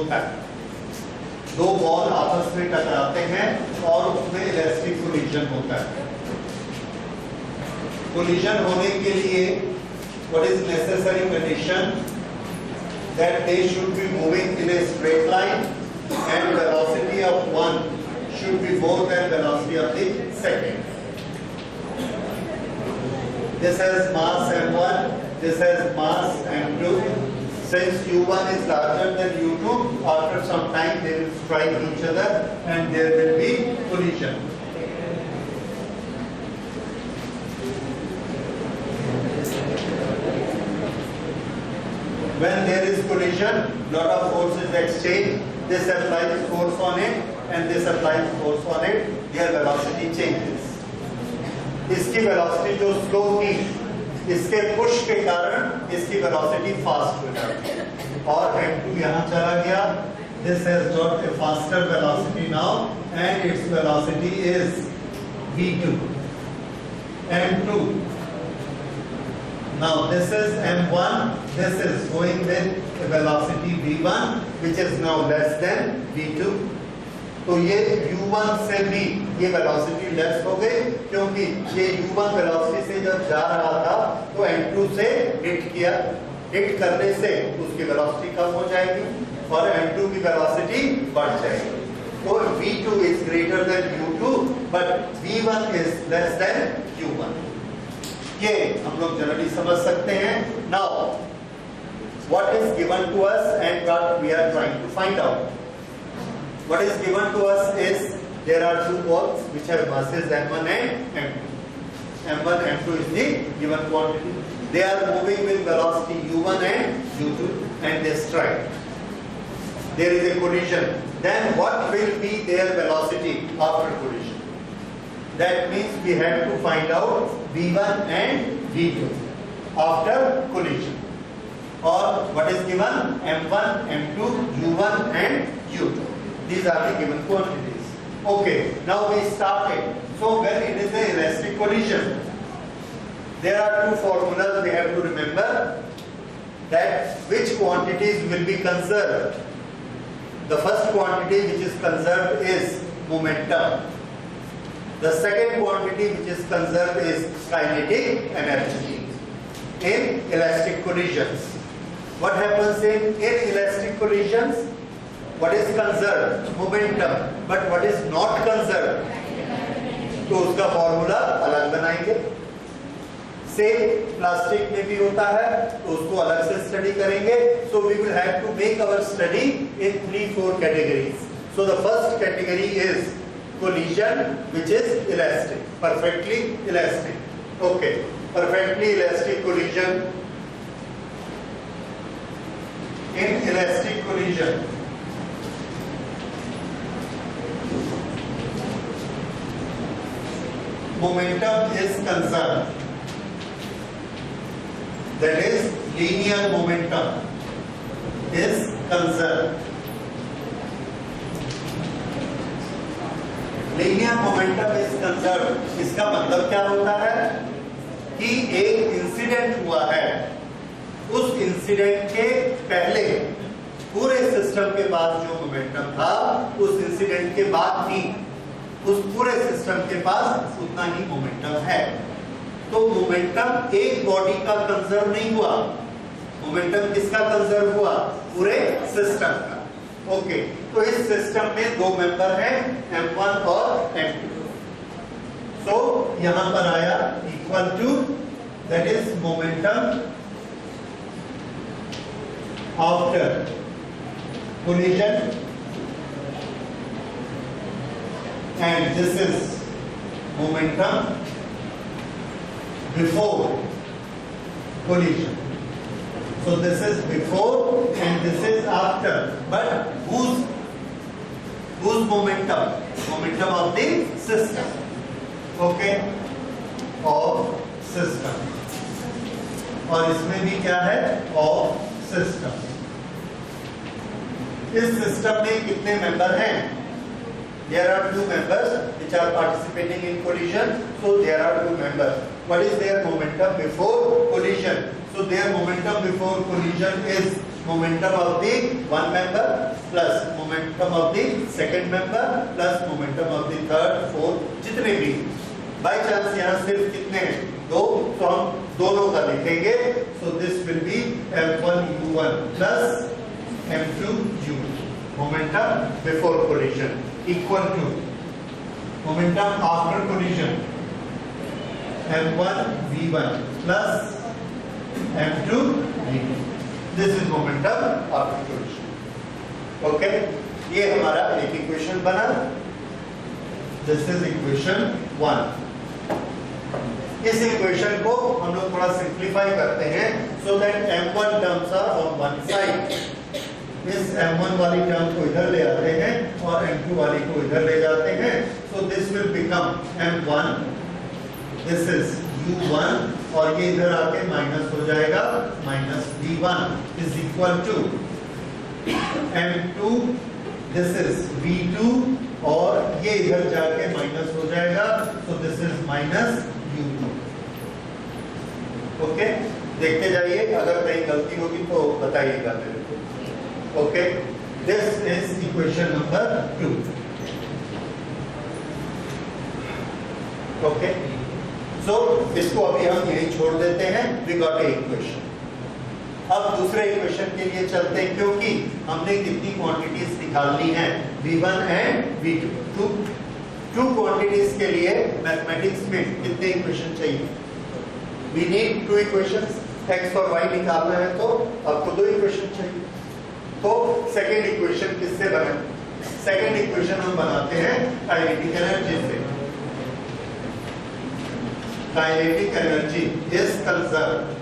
होता है, दो बॉल आपस में टकराते हैं और उसमें इलास्टिक कोलिजन होता है। कोलिजन होने के लिए what is necessary condition? That they should be moving in a straight line and velocity of one should be more than velocity of the second. This has mass m1, this has mass m2. Since u1 is larger than u2, after some time they will strike each other and there will be collision. When there is collision, lot of force is exchanged. This applies force on it and this applies force on it. Their velocity changes. इसकी velocity जो slow थी, इसके push के कारण इसकी velocity fast हो जाती है और m2 यहाँ चला गया. This has got a faster velocity now and its velocity is v2. m2. Now this is m1. This is going with a velocity v1, which is now less than v2. तो ये u1 से भी ये velocity less हो गई क्योंकि ये u1 velocity से जब जा रहा था तो m2 से हिट किया, हिट करने से उसकी वेलोसिटी कम हो जाएगी और m2 की वेलोसिटी बढ़ जाएगी. तो v2 is greater than u2 but v1 is less than u1. ये हम लोग जनरली समझ सकते हैं. Now what is given to us and what we are trying to find out? What is given to us is there are two balls which have masses m1 and m2. m1 m2 is the given quantity. They are moving with velocity u1 and u2 and they strike. There is a collision. Then what will be their velocity after collision? That means we have to find out v1 and v2 after collision. Or what is given? m1, m2, u1 and u2. These are the given quantities. Okay, now we started. So when it is an elastic collision, there are two formulas we have to remember that which quantities will be conserved. The first quantity which is conserved is momentum. The second quantity which is conserved is kinetic energy. In elastic collisions, what happens in inelastic collisions? What is conserved? Momentum. But what is not conserved? तो उसका formula अलग बनाएंगे. Same plastic में भी होता है तो उसको अलग से स्टडी करेंगे. So we will have to make our study in 3-4 categories. So the first category is collision, which is elastic, perfectly elastic. Okay, perfectly elastic collision. In elastic collision, momentum is conserved. That is, linear momentum is conserved. Linear momentum is conserved. इसका मतलब क्या होता है कि एक incident हुआ है, उस इंसिडेंट के पहले पूरे सिस्टम के पास जो मोमेंटम था उस इंसिडेंट के बाद भी उस पूरे सिस्टम के पास उतना ही मोमेंटम है. तो मोमेंटम एक बॉडी का कंजर्व नहीं हुआ. मोमेंटम किसका कंजर्व हुआ? पूरे सिस्टम का. ओके, तो इस सिस्टम में दो मेंबर हैं m1 और m2. सो यहां पर आया equal to, that is momentum after collision and this is momentum before collision. So this is before and this is after. But whose momentum? Momentum of the system. Okay, of system. और इसमें भी क्या है? Of system. इस system में कितने member हैं? There are two members which are participating in collision. So there are two members. What is their momentum before collision? So their momentum before collision is momentum of the one member plus momentum of the second member plus momentum of the third, fourth, जितने भी by chance यहाँ सिर्फ कितने हैं दो, तो हम दोनों का लिखेंगे. So this will be m1 u1 plus m2 u2. Momentum before collision equal to momentum after collision m1 v1 plus m2 v2. This is momentum after collision. Okay, ये हमारा एक इक्वेशन बना. This is equation 1. इस equation को हम लोग थोड़ा simplify करते हैं so that m1 terms are on one side. इस m1 वाली टर्म को इधर ले आते हैं और m2 वाली को इधर ले जाते हैं. So this will become m1. This is u1 और ये इधर आके माइनस हो जाएगा minus v1 is equal to m2. This is v2 और ये इधर जाके माइनस हो जाएगा. So this is minus u2. Okay, देखते जाइए, अगर कहीं गलती होगी तो बताइएगा मेरे को. Okay, this is equation number 2. Okay, so इसको अभी हम यही छोड़ देते हैं. We got a equation. अब दूसरे इक्वेशन के लिए चलते हैं क्योंकि हमने कितनी क्वांटिटीज निकालनी है v1 and v2. Two quantities के लिए मैथमेटिक्स में कितने इक्वेशन चाहिए? We need two equations. x और y निकालना है तो आपको दो इक्वेशन चाहिए. तो सेकेंड इक्वेशन किससे बने? सेकेंड इक्वेशन हम बनाते हैं काइनेटिक एनर्जी से. Kinetic energy is conserved.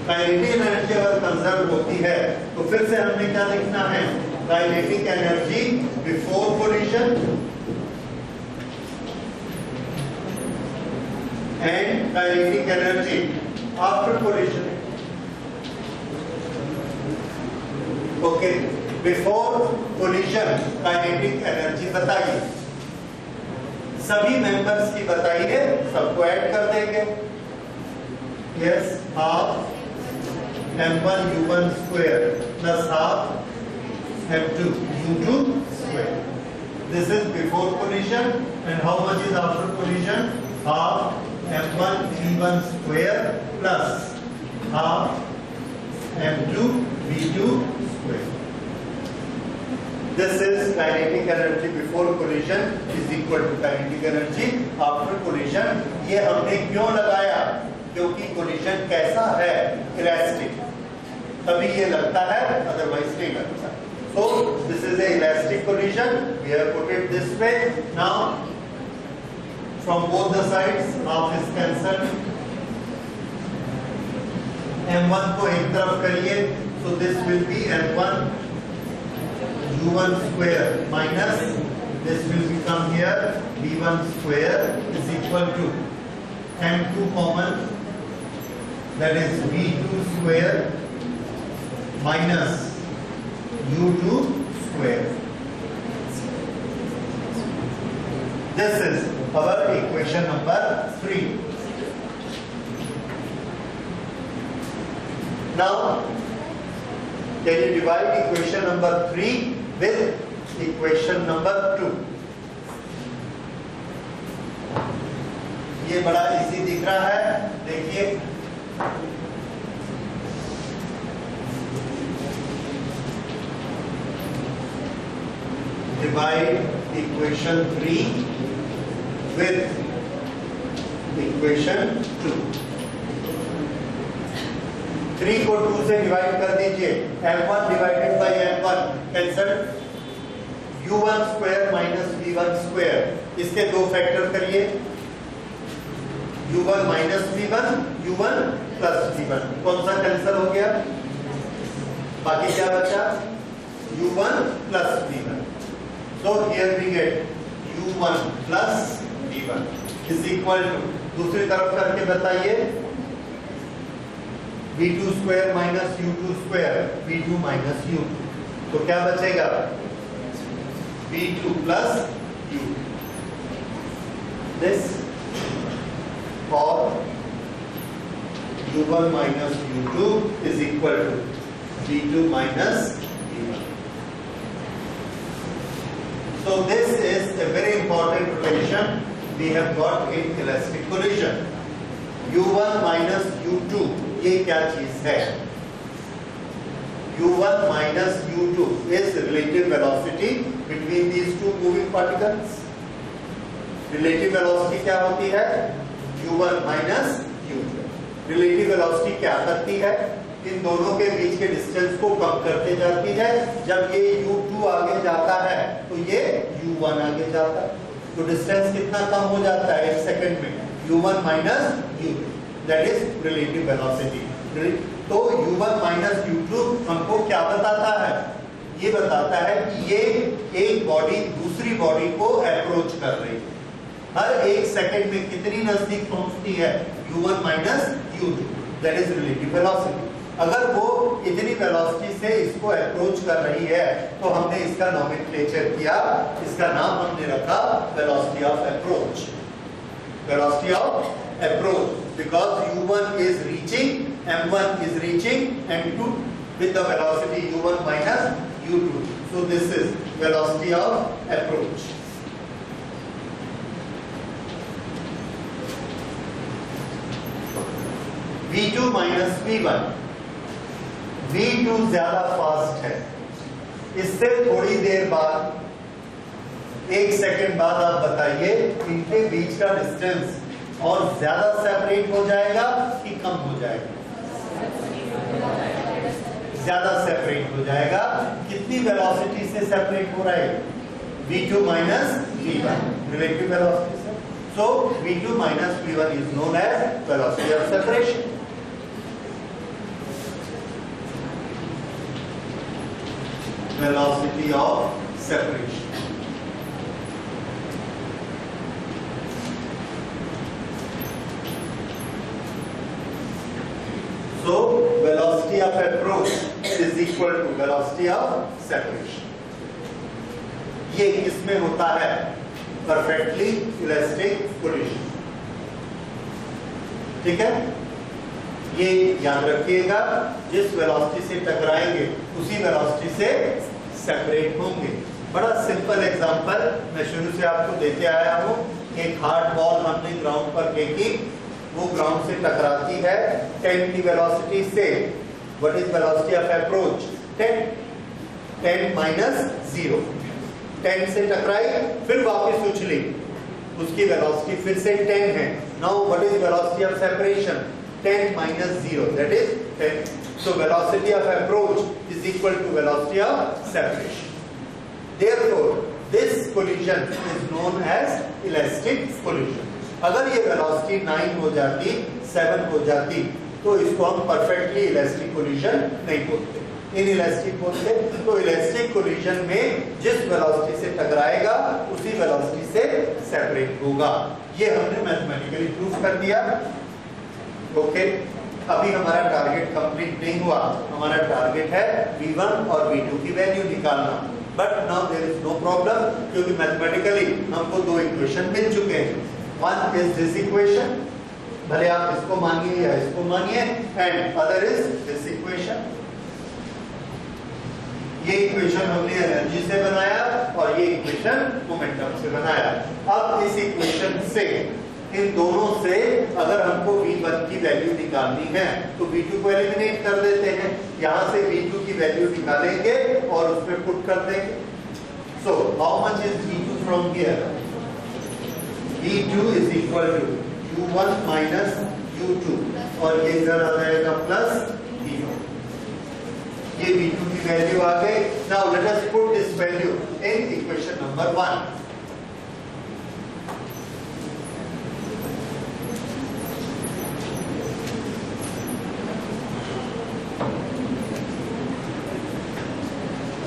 Kinetic energy अगर कंजर्व होती है तो फिर से हमने क्या लिखना है? Kinetic energy before collision and kinetic energy after collision. Okay, before collision kinetic energy बताइए. सभी मेंबर्स की बताइए, सबको ऐड कर देंगे. Yes, half m1 u1 square plus half m2 u2 square. This is before collision, and how much is after collision? Half m1 v1 square plus half m2 v2 square. This is kinetic energy before collision is equal to kinetic energy after collision. ये हमने क्यों लगाया? क्योंकि collision कैसा है? Elastic. तभी ये लगता है, अदरवाइज नहीं लगता. So this is a elastic collision. We have put it this way. Now from both the sides half is cancelled. m1 को एक तरफ करिए. So this will be m1 u1 square minus this will become here v1 square is equal to m2 common, that is v2 square minus u2 square. This is our equation number 3. Now can you divide equation number 3 with equation number 2? ये बड़ा easy दिख रहा है, देखिए. Divide equation 3 with equation 2. 3 को 2 से divide कर दीजिए. m1 divided by m1 cancel. u1 square minus v1 square, इसके दो फैक्टर करिए. u1 minus v1, u1 plus v1. कौन सा कैंसिल हो गया? बाकी क्या बचा? u1 plus v1. So here we get u1 plus v1 is equal to, दूसरी तरफ करके बताइए, v2 square minus u2 square, v2 minus u2. तो क्या बचेगा? v2 plus u. This और u1 minus u2 is equal to v2 minus v1. So this is a very important relation we have got in elastic collision. u1 minus u2 ये क्या चीज है? u1 minus u2 is relative velocity between these two moving particles. Relative velocity क्या होती है? u1 minus u2. Relative velocity क्या करती है? इन दोनों के बीच के डिस्टेंस को कम करते जाती है. जब ये u2 आगे जाता है तो ये u1 आगे जाता है. तो डिस्टेंस कितना कम हो जाता है एक सेकंड में? u1 minus u2. That is relative velocity. तो u1 minus u2 हमको क्या बताता है? ये बताता है कि ये एक बॉडी दूसरी बॉडी को अप्रोच कर रही है. हर एक सेकंड में कितनी नजदीक पहुंचती है? u1 minus u2. That is relative velocity. अगर वो इतनी वेलोसिटी से इसको अप्रोच कर रही है तो हमने इसका नोमेनक्लेचर किया. इसका नाम हमने रखा velocity of approach. Velocity of approach, because u1 is reaching, m1 is reaching, m2 with the velocity u1 minus u2. So this is velocity of approach. v2 minus v1. v2 ज्यादा fast है. इससे थोड़ी देर बाद, एक second बाद आप बताइए इनके बीच का डिस्टेंस और ज्यादा सेपरेट हो जाएगा कि कम हो जाएगा? ज्यादा सेपरेट हो जाएगा. कितनी वेलोसिटी से सेपरेट हो रहा है? v2 minus v1 relative velocity से. So v2 minus v1 is known as velocity of separation. Velocity of separation. So velocity of approach is equal to velocity of separation. ये किसमें होता है? Perfectly elastic collision. ठीक है? ये याद रखिएगा, जिस वेलोसिटी से टकराएंगे उसी वेलोसिटी से सेपरेट होंगे. बड़ा सिंपल एग्जांपल मैं शुरू से आपको देते आया हूँ. एक हार्ड बॉल हमने ग्राउंड पर फेंकी, वो ग्राउंड से टकराती है 10 की वेलोसिटी से. What is velocity of approach? 10 minus 0. 10 से टकराई, फिर वापस उछली, उसकी वेलोसिटी फिर से 10 है. Now what is velocity of separation? 10 minus 0, that is 10. So velocity of approach is equal to velocity of separation. Therefore, this collision is known as elastic collision. अगर ये वेलोसिटी 9 हो जाती, 7 हो जाती, तो इसको हम परफेक्टली इलास्टिक कोलिजन नहीं बोलते, इनइलास्टिक बोलते. तो इलास्टिक कोलिजन में जिस वेलोसिटी से टकराएगा उसी वेलोसिटी से सेपरेट होगा. ये हमने मैथमेटिकली प्रूव कर दिया. ओके, अभी हमारा टारगेट कंप्लीट नहीं हुआ. हमारा टारगेट है v1 और v2 की वैल्यू निकालना. But now there is no problem, क्योंकि मैथमेटिकली हमको दो इक्वेशन मिल चुके हैं. वन इज दिस इक्वेशन, भले आप इसको मानिए या इसको मानिए, and other is this equation. ये इक्वेशन हमने एनर्जी से बनाया और ये इक्वेशन मोमेंटम से बनाया. अब इस इक्वेशन से, इन दोनों से अगर हमको v1 की वैल्यू निकालनी है तो v2 को एलिमिनेट कर देते हैं. यहां से v2 की वैल्यू निकालेंगे और उसमें पुट कर देंगे. So how much is v2 from here? v2 is equal to u1 minus u2 और ये इधर आ जाएगा प्लस v1. ये v2 की वैल्यू आ गई. Now let us put this value in equation number 1.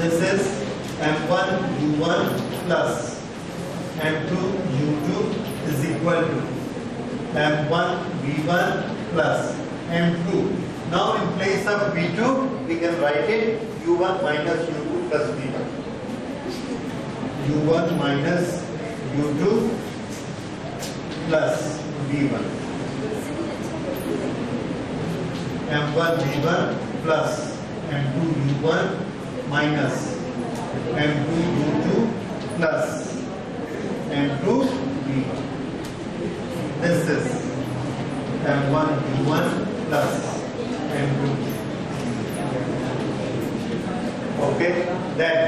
This is m1 u1 plus m2 u2 is equal to m1 v1 plus m2. Now in place of v2 we can write it u1 minus u2 plus v1. u1 minus u2 plus v1. M1 V1 plus M2 U1 minus M2 U2 plus M2 V1. This is M1 U1 plus M2. Okay, then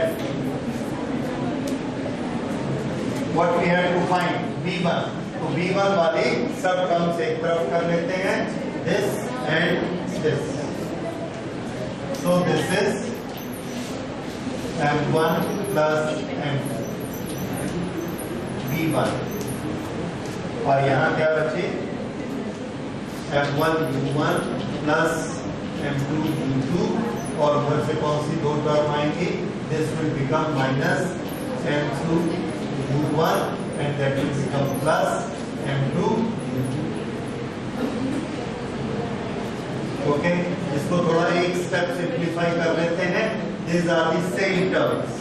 what we have to find V1. तो V1 वाली सब terms एक तरफ कर लेते हैं, this and this. So this is M1 plus M2 V1 और यहाँ क्या बचे M1 U1 plus M2 U2 और उधर से कौन सी दो टर्म आएंगी, this will become minus M2 U1 and that will become plus M2 U2. Okay, इसको थोड़ा एक स्टेप सिंप्लीफाई कर लेते हैं. These are the same terms.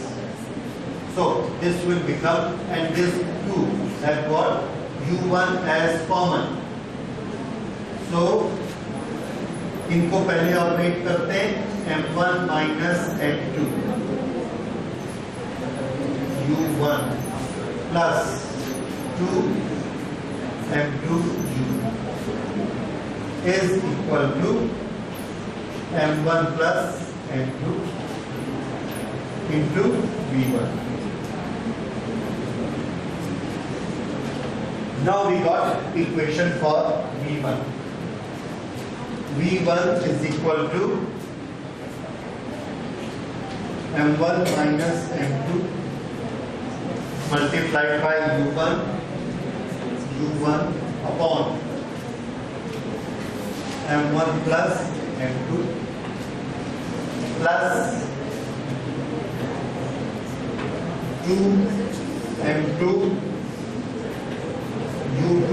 So this will become, and this 2 have got U1 as common. So इनको पहले operate करते हैं. M1 minus M2 U1 plus 2 M2 U is equal to M1 plus M2 into V1. Now we got equation for V1. V1 is equal to M1 minus M2 multiplied by U1 upon M1 plus M2 plus 2 M2 U2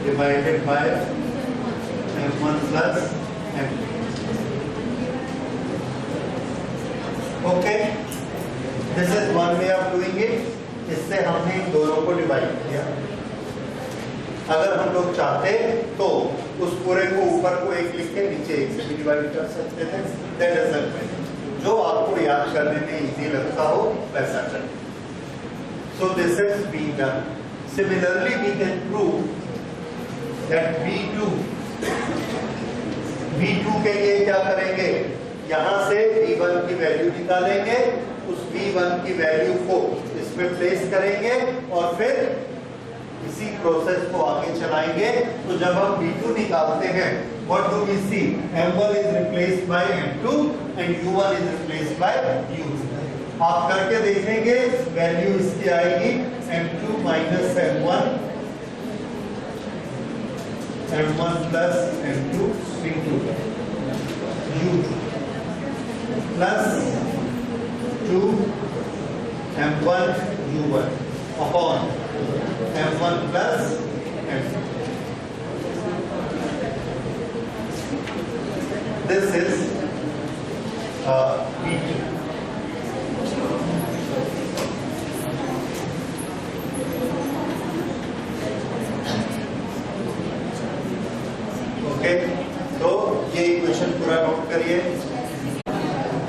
divided by M1 plus M2. Okay, this is one way of doing it. इससे हमने इन दोनों को divide किया. अगर हम लोग चाहते तो उस पूरे को ऊपर को एक लिख के नीचे एक से भी डिवाइड कर सकते थे. That doesn't matter. जो आपको याद करने में इजी लगता हो वैसा करें. So this is being done. Similarly, we can prove that V2 के लिए क्या करेंगे? यहाँ से V1 की वैल्यू निकालेंगे, उस V1 की वैल्यू को इसमें प्लेस करेंगे और फिर इसी प्रोसेस को आगे चलाएंगे. तो जब हम V2 निकालते हैं, what do we see? M1 is replaced by M2 and U1 is replaced by U2. आप करके देखेंगे, वैल्यू इसकी आएगी M2 minus M1 plus M2 into U2 plus 2 M1 U1 upon M1 plus M2. This is V2. Okay, तो ये equation पूरा note करिए.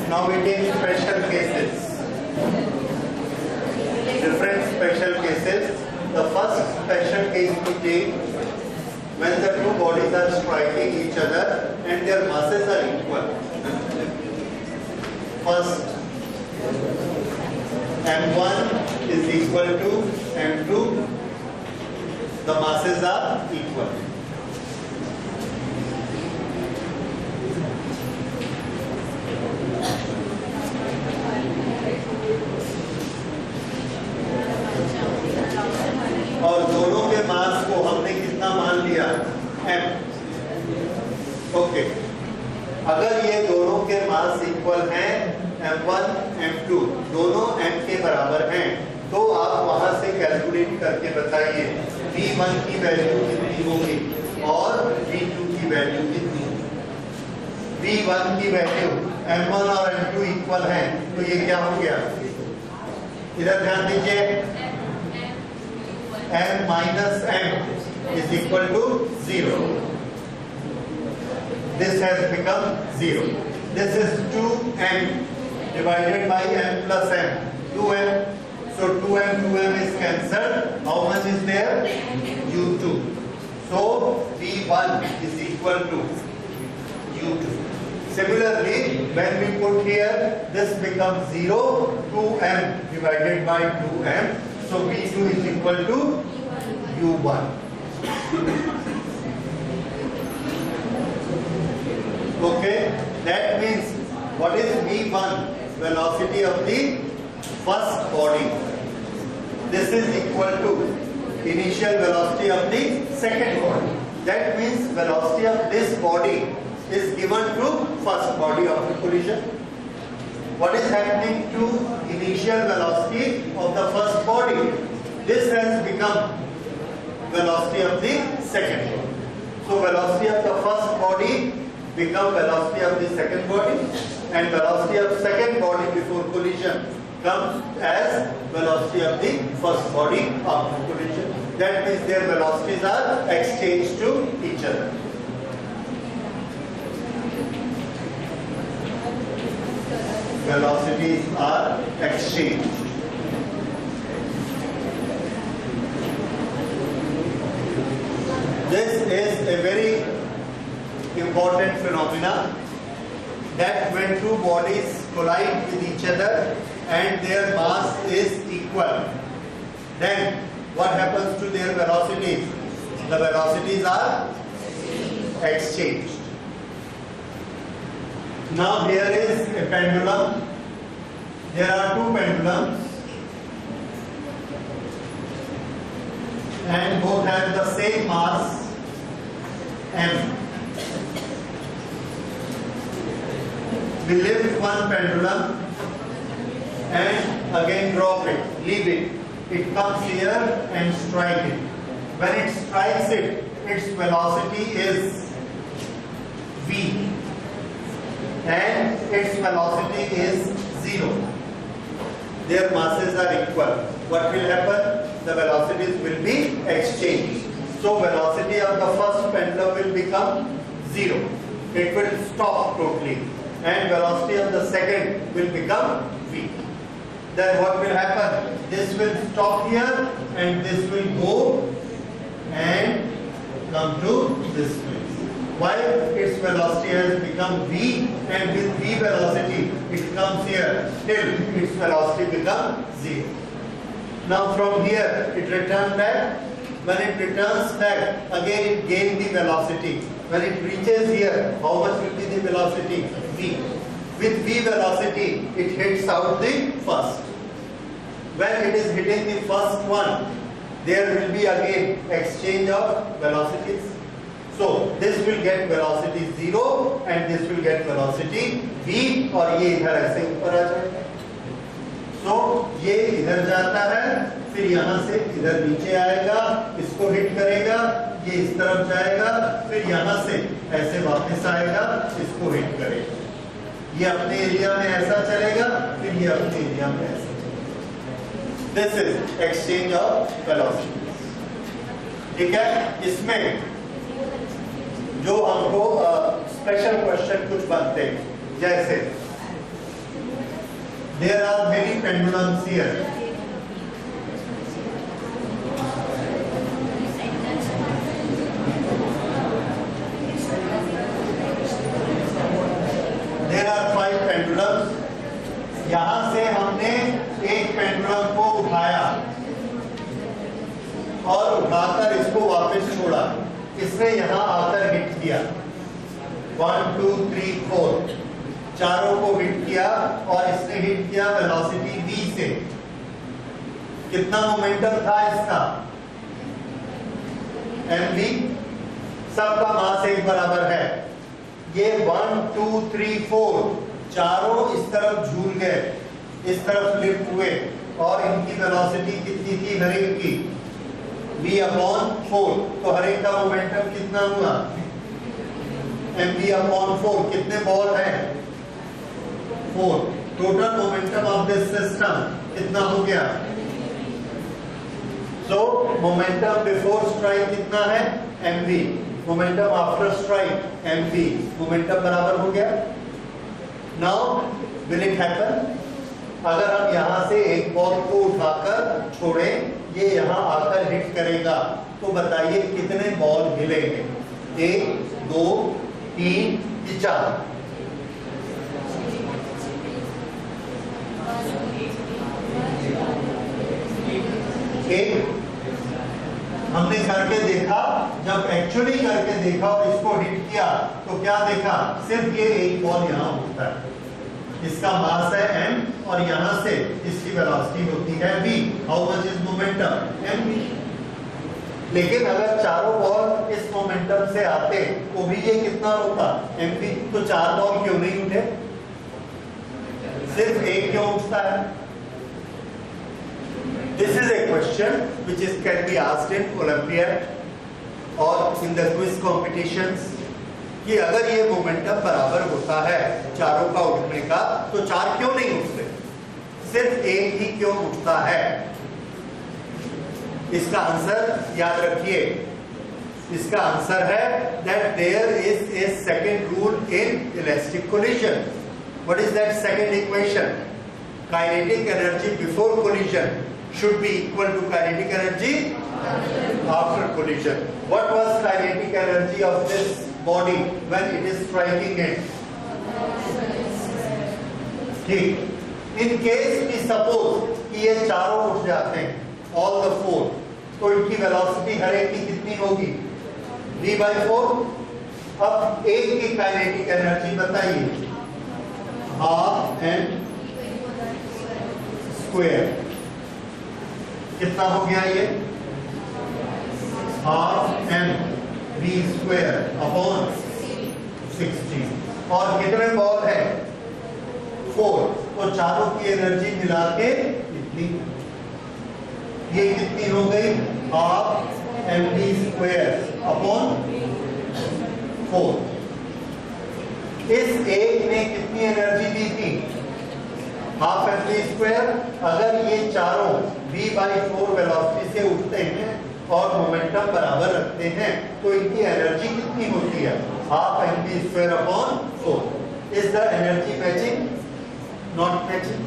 Now we take special cases. Different special cases. The first special case we take when the two bodies are striking each other and their masses are equal. First, M1 is equal to M2. The masses are equal. और दोनों के मास को हमने कितना मान लिया? M. Okay, अगर ये दोनों के मास इक्वल हैं, M1, M2 दोनों M के बराबर हैं, तो आप वहां से कैलकुलेट करके बताइए V1 की वैल्यू कितनी होगी और V2 की वैल्यू कितनी होगी. V1 की वैल्यू M1 और M2 इक्वल हैं, तो ये क्या हो गया? इधर ध्यान दीजिए, M minus M is equal to 0. This has become 0. This is 2m divided by m plus m. 2m. So 2m is cancelled. How much is there? u2. So v1 is equal to u2. Similarly, when we put here, this becomes 0. 2m divided by 2m. So v2 is equal to u1. Okay, that means what is v1? Velocity of the first body. This is equal to initial velocity of the second body. That means velocity of this body is given to first body of the collision. What is happening to initial velocity of the first body? This has become velocity of the second body. So velocity of the first body become velocity of the second body, and velocity of second body before collision comes as velocity of the first body after collision. That means their velocities are exchanged to each other. Velocities are exchanged. This is a very important phenomena, that when two bodies collide with each other and their mass is equal, then what happens to their velocities? The velocities are exchanged. Now here is a pendulum. There are two pendulums and both have the same mass m. We lift one pendulum and again drop it, leave it. It comes here and strike it. When it strikes it, its velocity is v and its velocity is 0. Their masses are equal. What will happen? The velocities will be exchanged. So velocity of the first pendulum will become 0. It will stop totally. And velocity of the second will become v. Then what will happen? This will stop here and this will go and come to this place. Why? Its velocity has become v, and with v velocity it comes here till its velocity becomes 0. Now from here it returns back. When it returns back, again it gains the velocity. When it reaches here, how much will be the velocity? V. With v velocity, it hits out the first. When it is hitting the first one, there will be again exchange of velocities. So this will get velocity 0 and this will get velocity v, और ये इधर ऐसे ऊपर आ जाएगा. So ये इधर जाता है, फिर यहाँ से इधर नीचे आएगा, इसको हिट करेगा, ये इस तरफ जाएगा, फिर यहाँ से ऐसे वापस आएगा, इसको हिट करेगा. ये अपने एरिया में ऐसा चलेगा, फिर ये अपने एरिया में ऐसा चलेगा. This is exchange of velocities. ठीक है? इसमें जो हमको स्पेशल क्वेश्चन कुछ बनते हैं, जैसे there are many pendulums here. There are 5 pendulums. यहां से हमने एक पेंडुलम को उठाया और उठाकर इसको वापस छोड़ा. इसने यहां आकर हिट किया. 1 2 3 4 चारों को हिट किया और इसने हिट किया वेलोसिटी v से. कितना मोमेंटम था इसका? mv. सबका मास एक बराबर है. ये 1 2 3 4 चारों इस तरफ झूल गए, इस तरफ लिफ्ट हुए और इनकी वेलोसिटी कितनी थी हर एक की? v/4. तो हर एक का मोमेंटम कितना हुआ? mv/4. कितने बॉल हैं? 4. Total momentum of this system कितना हो गया? सो मोमेंटम बिफोर स्ट्राइक कितना है mv, momentum after strike mv, momentum बराबर हो गया। नाउ विल इट हैपन, अगर हम यहां से एक बॉल को उठाकर छोड़ें, ये यहां आकर हिट करेगा, तो बताइए कितने बॉल हिलेंगे? 1 2 3 4। एक हमने करके देखा, जब एक्चुअली करके देखा और इसको हिट किया तो क्या देखा? सिर्फ ये एक बॉल यहां उठता है, इसका मास है m और यहां से इसकी वेलोसिटी होती है v। How much is momentum? mv। लेकिन अगर चारों बॉल इस मोमेंटम से आते तो भी ये कितना होता? mv। तो 4 बॉल क्यों नहीं उठे? सिर्फ एक क्यों उठता है? This is a question which can be asked in Olympiad or in the quiz competitions, कि अगर ये मोमेंटम बराबर होता है चारों का उठने का, तो 4 क्यों नहीं उठते? सिर्फ एक ही क्यों उठता है? इसका आंसर याद रखिए, इसका आंसर है that there is a second rule in elastic collision. What is that second equation? Kinetic energy before collision should be equal to kinetic energy after collision. What was kinetic energy of this body when it is striking it? ठीक, in case we suppose कि ये चारों उठ जाते हैं, all the 4, तो इनकी velocity हर एक की कितनी होगी? v/4। अब एक की काइनेटिक एनर्जी बताइए, हाफ m स्क्वायर, कितना हो गया ये? Half m v square upon 16। और कितने बॉल है? 4, तो चारों की एनर्जी मिला के इतनी, ये कितनी हो गई? Half mv square upon 4। इस एक ने कितनी एनर्जी दी थी? Half mv square. अगर ये चारों v/4 वेलोसिटी से उठते हैं और मोमेंटम बराबर रखते हैं, तो इनकी एनर्जी कितनी होती है? Half mv square upon 4। Is the energy matching? Not matching.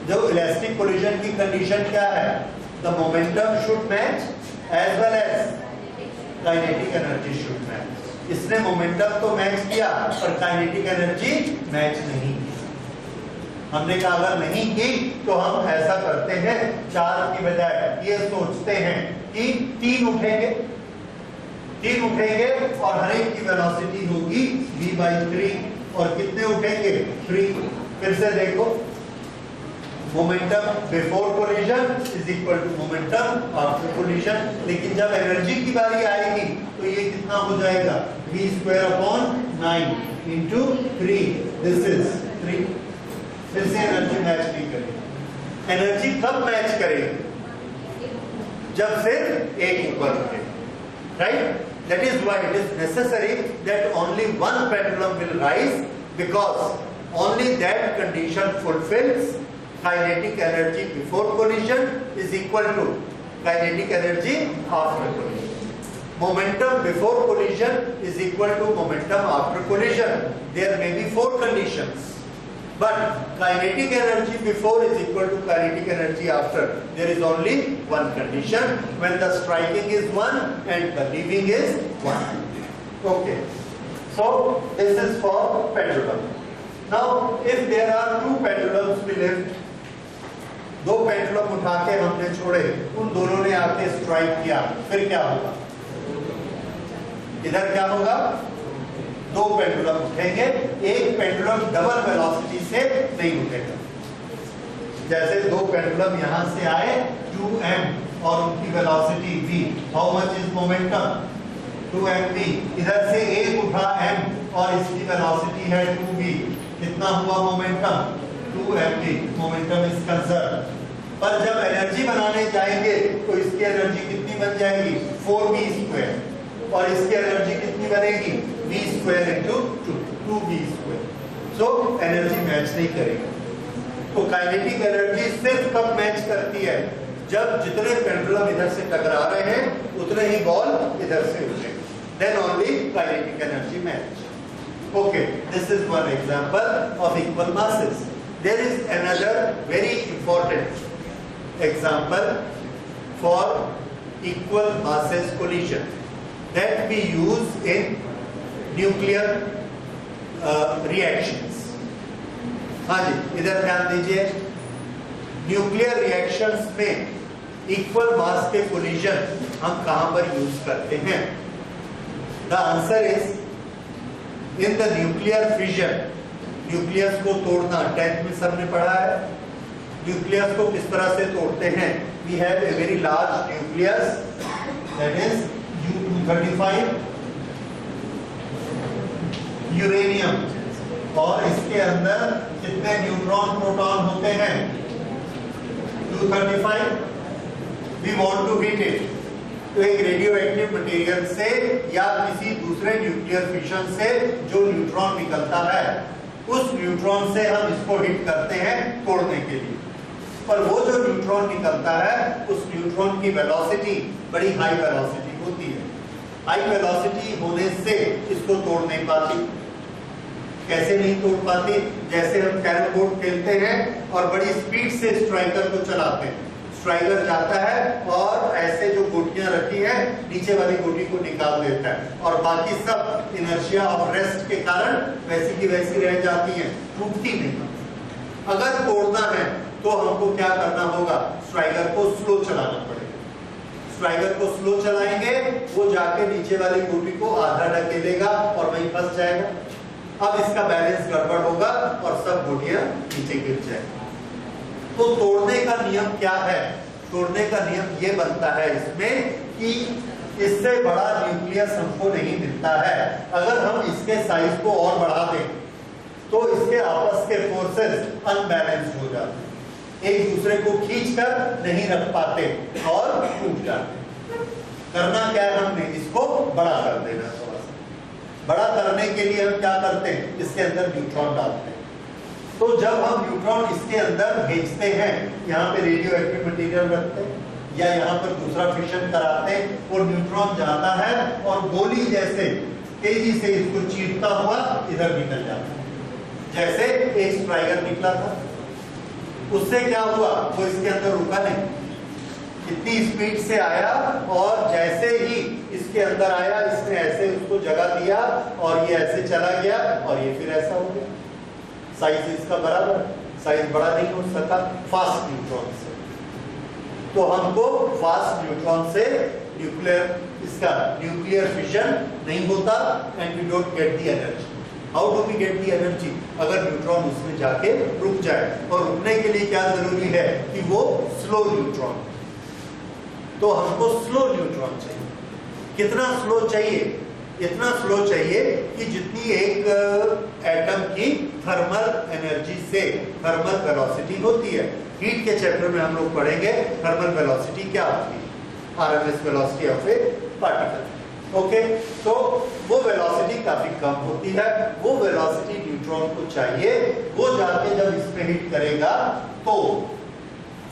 जो इलास्टिक कोलिजन की कंडीशन क्या है? The momentum should match as well as kinetic energy should match. इसने मोमेंटम तो मैच किया पर काइनेटिक एनर्जी मैच नहीं की। हमने कहा अगर नहीं की तो हम ऐसा करते हैं, 4 की बजाय ये सोचते हैं कि 3 उठेंगे, 3 उठेंगे और हर एक की वेलोसिटी होगी v/3। और कितने उठेंगे? 3। फिर से देखो, momentum before collision is equal to momentum after collision. लेकिन जब एनर्जी की बारी आएगी तो ये कितना हो जाएगा? v square upon 9 into 3, this is 3। फिर से एनर्जी मैच नहीं करेगी। एनर्जी कब मैच करेगी? जब सिर्फ एक ऊपर उठे, right? That is why it is necessary that only one pendulum will rise, because only that condition fulfills kinetic energy before collision is equal to kinetic energy after collision. Momentum before collision is equal to momentum after collision. There may be 4 conditions, but kinetic energy before is equal to kinetic energy after. There is only one condition, when the striking is 1 and the leaving is 1. Okay, so this is for pendulum. Now if there are 2 pendulums we left, 2 pendulum उठा के हमने छोड़े, उन दोनों ने आके strike किया, फिर क्या होगा? इधर क्या होगा? 2 पेंडुलम उठेंगे, एक पेंडुलम डबल वेलोसिटी से नहीं उठेगा। जैसे 2 पेंडुलम यहां से आए 2m और उनकी velocity v। How much is momentum? 2mv। इधर से एक उठा m और इसकी वेलोसिटी है 2v। कितना हुआ momentum? 2mv। Momentum is conserve. पर जब एनर्जी बनाने जाएंगे तो इसकी एनर्जी कितनी बन जाएगी? 4v square. और इसकी एनर्जी कितनी बनेगी? v square into 2v square. So energy match नहीं करेगी। तो काइनेटिक एनर्जी सिर्फ कब मैच करती है? जब जितने पेंडुलम इधर से टकरा रहे हैं उतने ही बॉल इधर से उठेंगे, then only kinetic energy match. Okay, this is one example of equal masses. There is another very important example for equal masses collision that we use in nuclear reactions. हाँ जी, इधर ध्यान दीजिए। न्यूक्लियर रिएक्शंस में equal मास के collision हम कहां पर use करते हैं? The answer is in the nuclear fission. Nucleus को तोड़ना 10th में सबने पढ़ा है। न्यूक्लियस को किस तरह से तोड़ते हैं? We have a very large nucleus that is U-235 uranium, और इसके अंदर कितने न्यूट्रॉन प्रोटॉन होते हैं? 235। We want to heat it, तो एक रेडियोएक्टिव मटेरियल से या किसी दूसरे न्यूक्लियर फिशन से जो न्यूट्रॉन निकलता है, उस न्यूट्रॉन से हम इसको हिट करते हैं तोड़ने के लिए। पर वो जो न्यूट्रॉन निकलता है, उस न्यूट्रॉन की वेलोसिटी बड़ी हाई वेलोसिटी होती है। हाई वेलोसिटी होने से इसको तोड़ नहीं पाती। कैसे नहीं तोड़ पाती? जैसे हम कैरम बोर्ड खेलते हैं और बड़ी स्पीड से स्ट्राइकर को चलाते हैं, स्ट्राइकर जाता है और ऐसे जो गोटियां रखी है नीचे वाली गोटी को निकाल देता है, और बाकी सब इनर्शिया ऑफ रेस्ट के कारण वैसी की वैसी रह जाती है, टूटती नहीं। अगर तोड़ना है तो हमको क्या करना होगा? स्ट्राइकर को स्लो चलाना पड़ेगा। स्ट्राइकर को स्लो चलाएंगे, वो जाके नीचे वाली गोटी को आधा ढकेलेगा और वहीं फंस जाएगा। अब इसका बैलेंस गड़बड़ होगा और सब गोटियां नीचे गिर जाएंगी। तो तोड़ने का नियम क्या है? तोड़ने का नियम ये बनता है इसमें कि इससे बड़ा न्यूक्लियस हमको नहीं मिलता है। अगर हम इसके साइज को और बढ़ा दें तो इसके आपस के फोर्सेस अनबैलेंस्ड हो जाते हैं, एक दूसरे को खींचकर नहीं रख पाते और टूट जाते। करना क्या है? हमने इसको बड़ा कर देना। थोड़ा सा बड़ा करने के लिए हम क्या करते हैं? इसके अंदर न्यूट्रॉन डालते हैं। तो जब हम न्यूट्रॉन इसके अंदर भेजते हैं, यहाँ पे रेडियो एक्टिव मटेरियल रखते हैं या यहाँ पर दूसरा फिशन कराते हैं, वो न्यूट्रॉन जाता है और गोली जैसे तेजी से इसको चीरता हुआ इधर निकल जाता है, जैसे एक स्ट्राइकर निकला था। उससे क्या हुआ? वो इसके अंदर रुका नहीं, इतनी स्पीड से आया और जैसे ही इसके अंदर आया, इसने ऐसे उसको जगह दिया और ये ऐसे चला गया और ये फिर ऐसा हो गया। साइज इसका बराबर, साइज बड़ा नहीं हो सका फास्ट न्यूट्रॉन से। तो हमको फास्ट न्यूट्रॉन से न्यूक्लियर फिशन नहीं होता and we don't get the energy. How do we get the energy? अगर न्यूट्रॉन उसमें जाके रुक जाए, और रुकने के लिए क्या जरूरी है? कि वो स्लो न्यूट्रॉन। तो हमको स्लो न्यूट्रॉन चाहिए। कितना स्लो चाहिए? इतना स्लो चाहिए कि जितनी एक एटम की थर्मल एनर्जी से थर्मल वेलोसिटी होती है। हीट के चैप्टर में हम लोग पढ़ेंगे थर्मल वेलोसिटी क्या होती है, RMS velocity of A particle. Okay, तो वो वेलोसिटी काफी कम होती है। वो वेलोसिटी न्यूट्रॉन को चाहिए, वो जाके जब इसमें हिट करेगा तो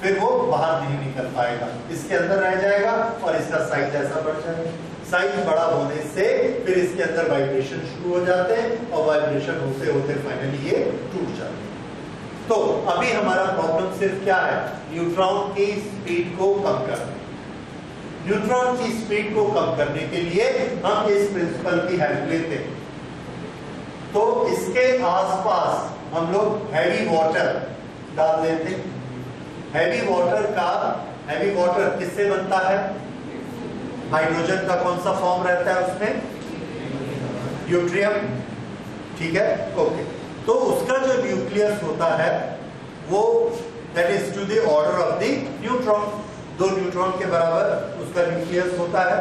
फिर वो बाहर नहीं निकल पाएगा, इसके अंदर रह जाएगा और इसका साइज ऐसा बढ़ जाएगा। साइज बड़ा होने से फिर इसके अंदर वाइब्रेशन शुरू हो जाते हैं और वाइब्रेशन होते होते फाइनली ये टूट जाते हैं। तो अभी हमारा प्रॉब्लम सिर्फ क्या है? न्यूट्रॉन की स्पीड को कम करना। न्यूट्रॉन की स्पीड को कम करने के लिए हम इस प्रिंसिपल की हेल्प लेते हैं। तो इसके आसपास हम लोग हैवी वाटर डाल देते हैं। हैवी वाटर किससे बनता है? हाइड्रोजन का कौन सा फॉर्म रहता है उसमें? ड्यूट्रियम। ठीक है, ओके। तो उसका जो न्यूक्लियस होता है वो that is to the order of the neutron. 2 neutron के बराबर उसका न्यूक्लियस होता है।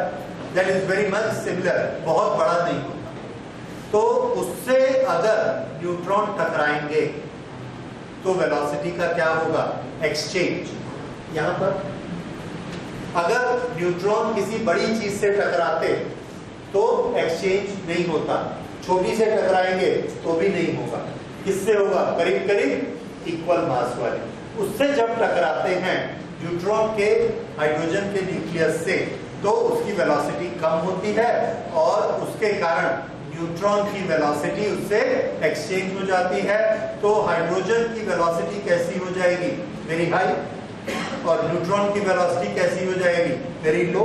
That is very much similar, बहुत बड़ा नहीं होता। तो उससे अगर न्यूट्रॉन टकराएंगे तो वेलोसिटी का क्या होगा? एक्सचेंज। यहां पर अगर न्यूट्रॉन किसी बड़ी चीज से टकराते तो एक्सचेंज नहीं होता, छोटी से टकराएंगे तो भी नहीं होगा। किससे होगा? करीब करीब इक्वल मास वाले। उससे जब टकराते हैं न्यूट्रॉन के हाइड्रोजन के न्यूक्लियस से, तो उसकी वेलोसिटी कम होती है और उसके कारण न्यूट्रॉन की वेलोसिटी उससे एक्सचेंज हो जाती है। तो हाइड्रोजन की वेलोसिटी कैसी हो जाएगी? वेरी हाई, और न्यूट्रॉन की वेलोसिटी कैसी हो जाएगी? Very low.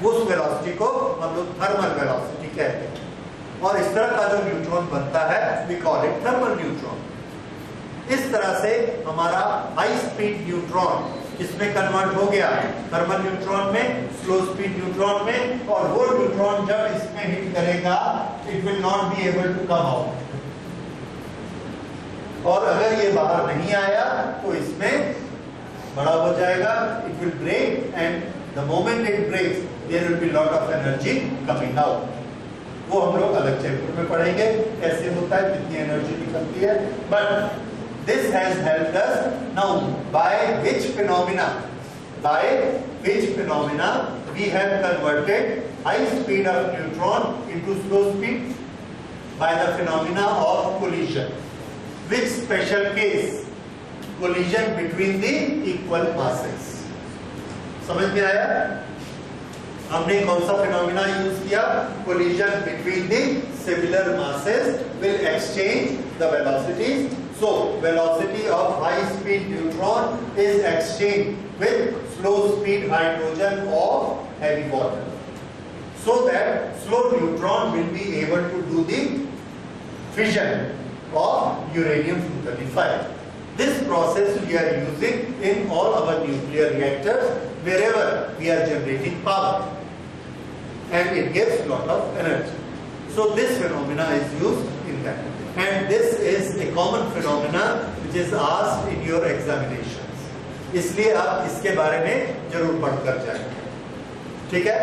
उस वेलोसिटी को हम लोग थर्मल वेलोसिटी कहते हैं, और इस तरह का जो न्यूट्रॉन बनता है we call it thermal neutron. इस तरह से हमारा हाई स्पीड न्यूट्रॉन इसमें कन्वर्ट हो गया थर्मल न्यूट्रॉन में, स्लो स्पीड न्यूट्रॉन में, और वो न्यूट्रॉन जब इसमें हिट करेगा it will not be able to come out, और अगर ये बाहर नहीं आया तो इसमें बड़ा हो जाएगा, it will break, and the moment it breaks there will be lot of energy coming out. वो हम लोग अलग चैप्टर में पढ़ेंगे कैसे होता है, कितनी एनर्जी निकलती है। But this has helped us now by which phenomena we have converted high speed of neutron into slow speed? By the phenomena of collision. Which special case? Collision between the equal masses. समझ में आया? हमने कौन सा phenomena use किया? Collision between the similar masses will exchange the velocities. So, velocity of high speed neutron is exchanged with slow speed hydrogen of heavy water. So that slow neutron will be able to do the fission of uranium-235. This process we are using in all our nuclear reactors wherever we are generating power, and it gives lot of energy. So this phenomena is used in that, and this is a common phenomena which is asked in your examinations. इसलिए आप इसके बारे में जरूर पढ़कर जाएंगे, ठीक है?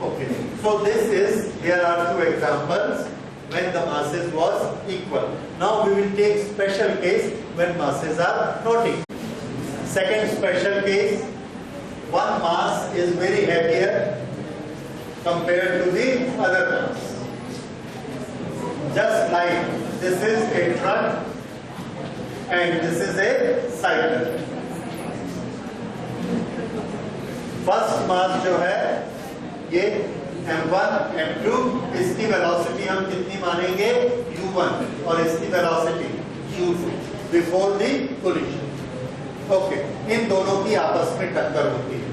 Okay. So this is, there are two examples when the masses was equal. Now we will take special case when masses are not equal. Second special case, one mass is very heavier compared to the other mass. Just like this is a truck and this is a cycle. First mass जो है ये m1, m2, इसकी velocity हम कितनी मानेंगे? u1, और इसकी velocity u2 before the collision. Okay, इन दोनों की आपस में टक्कर होती है,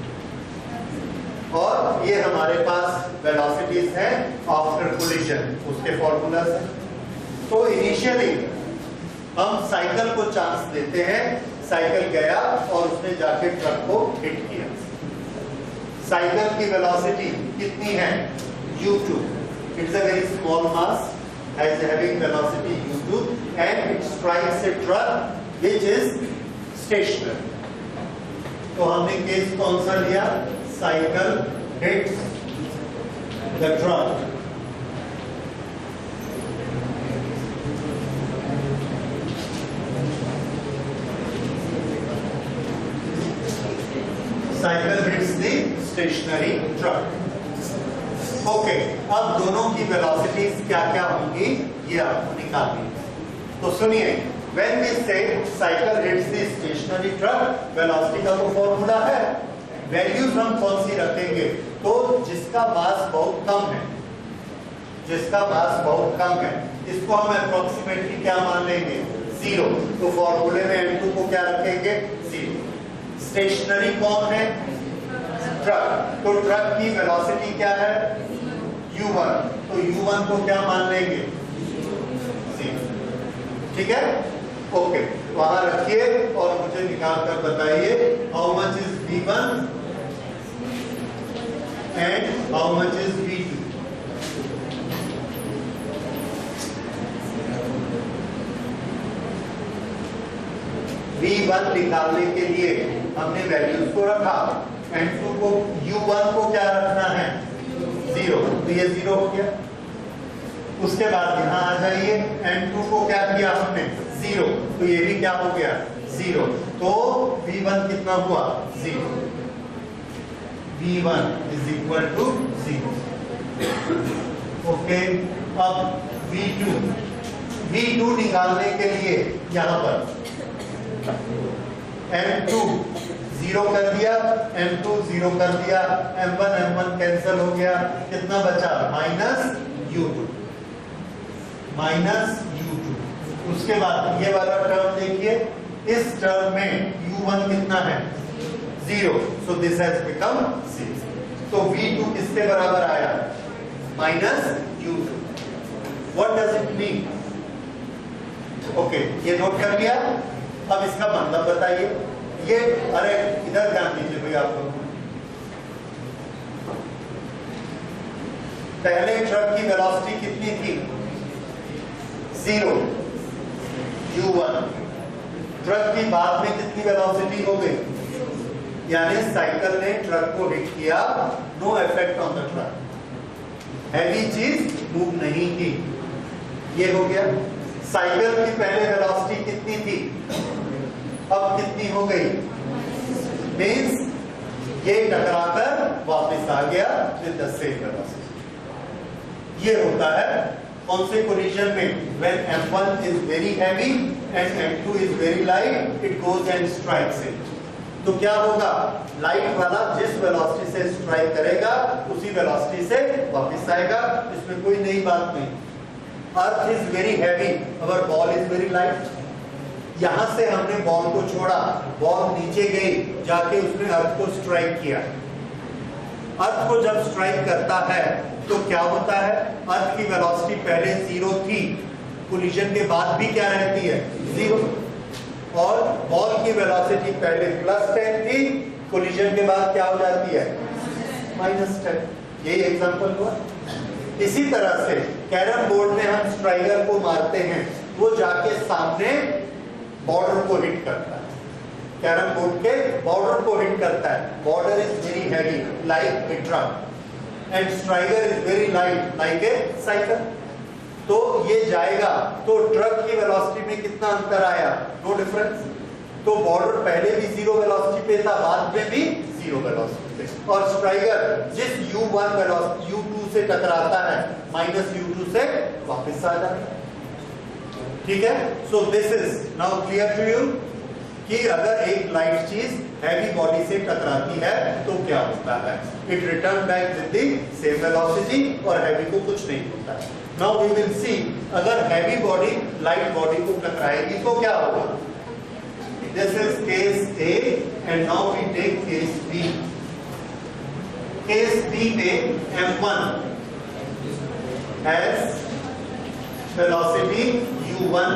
और ये हमारे पास वेलोसिटीज हैं आफ्टर कोलिजन, उसके फॉर्मूला से। तो इनिशियली हम साइकिल को चांस देते हैं, साइकिल गया और उसने जाके ट्रक को हिट किया। साइकिल की वेलोसिटी कितनी है? u2. It's a very small mass, has having velocity u2, and it strikes a truck which is stationary. तो हमने केस कौन सा लिया? Cycle hits the truck. Cycle hits the stationary truck. Okay, अब दोनों की वेलोसिटीज क्या क्या होंगी ये आपको निकालनी है। तो सुनिए, when we say cycle hits the stationary truck, velocity का तो फॉर्मूला है, वैल्यूज हम कौन सी रखेंगे? तो जिसका मास बहुत कम है, जिसका मास बहुत कम है, इसको हम अप्रोक्सीमेटली क्या मान लेंगे? 0। तो फॉर्मूले में m2 को क्या रखेंगे? 0। स्टेशनरी कौन है? ट्रक। तो ट्रक की वेलोसिटी क्या है? u1। तो u1 को क्या मान लेंगे? 0। ठीक है? ओके, वहां रखिए और मुझे निकाल कर बताइए how much is v1 and how much is v2। v1 निकालने के लिए हमने वैल्यूज को रखा, n2 को, u1 को क्या रखना है? 0। तो ये 0 हो गया। उसके बाद यहां आ जाइए, n2 को क्या किया हमने? 0। तो ये भी क्या हो गया? 0। तो v1 कितना हुआ? 0। v1 is equal to 0। Okay, अब v2 निकालने के लिए यहां पर m2 जीरो कर दिया, m2 जीरो कर दिया, m1 कैंसिल हो गया, कितना बचा माइनस u2, माइनस u2। उसके बाद ये वाला टर्म देखिए, इस टर्म में u1 कितना है 0, सो दिस हैज बिकम 6। तो v2 किसके बराबर आया minus u2। What does it mean? Okay, ये नोट कर लिया। अब इसका मतलब बताइए। ये अरे इधर ध्यान दीजिए भाई आप लोग। पहले ट्रक की वेलोसिटी कितनी थी 0 u1। ट्रक की बाद में कितनी वेलोसिटी हो गई, यानी साइकिल ने ट्रक को हिट किया, no effect on the truck, heavy चीज मूव नहीं की, ये हो गया। साइकिल की पहले वेलोसिटी कितनी थी, अब कितनी हो गई, मींस ये टकराकर वापस आ गया विद द सेम वेलोसिटी। ये होता है कौन से कोलिजन में, when m1 is very heavy and m2 is very light, it goes and strikes it। तो क्या होगा, लाइट वाला जिस वेलोसिटी से स्ट्राइक करेगा उसी वेलोसिटी से वापस आएगा, इसमें कोई नई बात नहीं। Earth is very heavy, our ball is very light. यहां से हमने बॉल को छोड़ा, बॉल नीचे गई, जाके उसने अर्थ को स्ट्राइक किया। अर्थ को जब स्ट्राइक करता है तो क्या होता है, अर्थ की वेलोसिटी पहले 0 थी, कोलिजन के बाद भी क्या रहती है 0, और बॉल की वेलोसिटी पहले +10 थी, कोलिजन के बाद क्या हो जाती है -10। यही एग्जांपल हुआ। इसी तरह से कैरम बोर्ड में हम स्ट्राइकर को मारते हैं, वो जाके सामने बॉर्डर को हिट करता है, कैरम बोर्ड के बॉर्डर को हिट करता है। Border is very heavy like a truck and striker is very light like a cycle. तो ये जाएगा, तो ट्रक की वेलोसिटी में कितना अंतर आया, नो डिफरेंस। तो बॉर्डर पहले भी 0 वेलोसिटी पे था, बाद में भी 0 वेलोसिटी पे, और स्ट्राइकर जिस u1 वेलोसिटी u2 से टकराता है -u2 से वापस आ जाता है। ठीक है, so this is now clear to you कि अगर एक लाइट चीज हैवी बॉडी से टकराती है तो क्या होता है, it return back with the same velocity, और हैवी को कुछ नहीं होता है। नाउ वी विल सी, अगर हैवी बॉडी लाइट बॉडी को टकराएगी तो क्या होगा। This is case A and now we take case B. Case B में m1 has velocity u1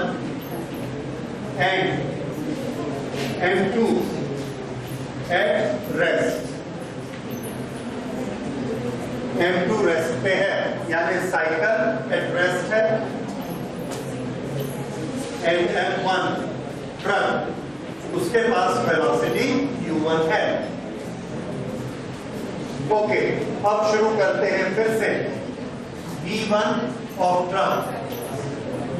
and m2 at rest। m2 rest पे है, यानी साइकिल एट रेस्ट है, एंड m1 ट्रक, उसके पास वेलोसिटी u1 है। ओके, अब शुरू करते हैं फिर से। v1 of truck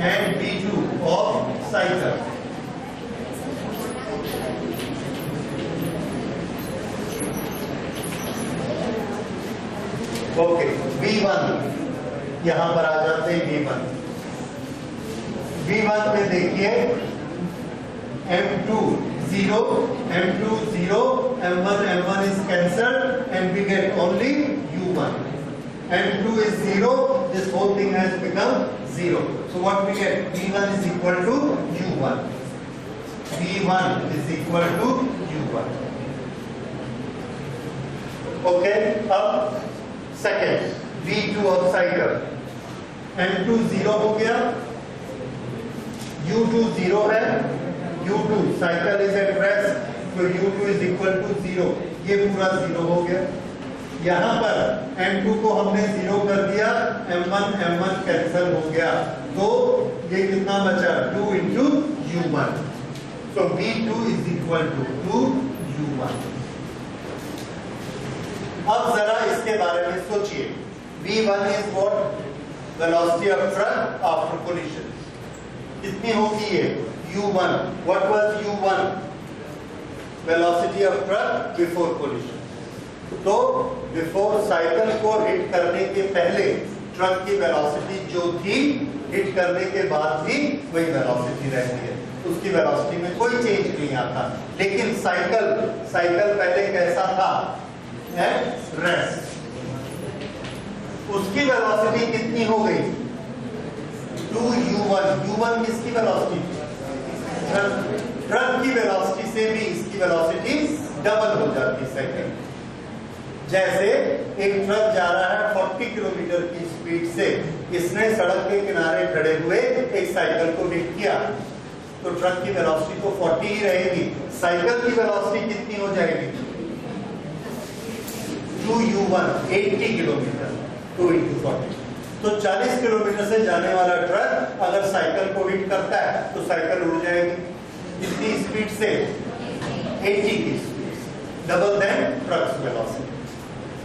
and v2 of cycle. Okay, v1 यहां पर आ जाते हैं। v1 में देखिए m2 0, m1 is cancelled and we get only u1. m2 is 0, this whole thing has become 0. So what we get, v1 is equal to u1. v1 is equal to u1. Okay, अब second v2 of cycle, m2 0 हो गया, u2 0 है, u2 cycle is at rest, तो u2 is equal to 0, ये पूरा 0 हो गया। यहाँ पर m2 को हमने 0 कर दिया, m1 कैंसिल हो गया, तो ये कितना बचा 2 into u1, so v2 is equal to 2 u1। अब जरा इसके बारे में सोचिए, v1 is what, velocity of truck after collision, कितनी होगी ये u1, what was u1, velocity of truck before collision। तो बिफोर साइकिल को हिट करने के पहले ट्रक की वेलोसिटी जो थी, हिट करने के बाद भी वही वेलोसिटी रहती है। उसकी वेलोसिटी में कोई चेंज नहीं आता। लेकिन साइकिल पहले कैसा था? At rest. उसकी वेलोसिटी कितनी हो गई? 2u1। u1 किसकी वेलोसिटी? ट्रक की वेलोसिटी से भी इसकी वेलोसिटी डबल हो जाती साइकिल। जैसे एक ट्रक जा रहा है 40 किलोमीटर की स्पीड से, इसने सड़क के किनारे खड़े हुए एक साइकिल को हिट किया, तो ट्रक की वेलोसिटी तो 40 ही रहेगी। साइकिल की वेलोसिटी कितनी हो जाएगी? 2u1 80 kilometre, 2 × 40। तो 40 किलोमीटर से जाने वाला ट्रक अगर साइकिल को हिट करता है तो साइकिल उड़ जाएगी कितनी स्पीड से? 80 की speed, double than truck's velocity.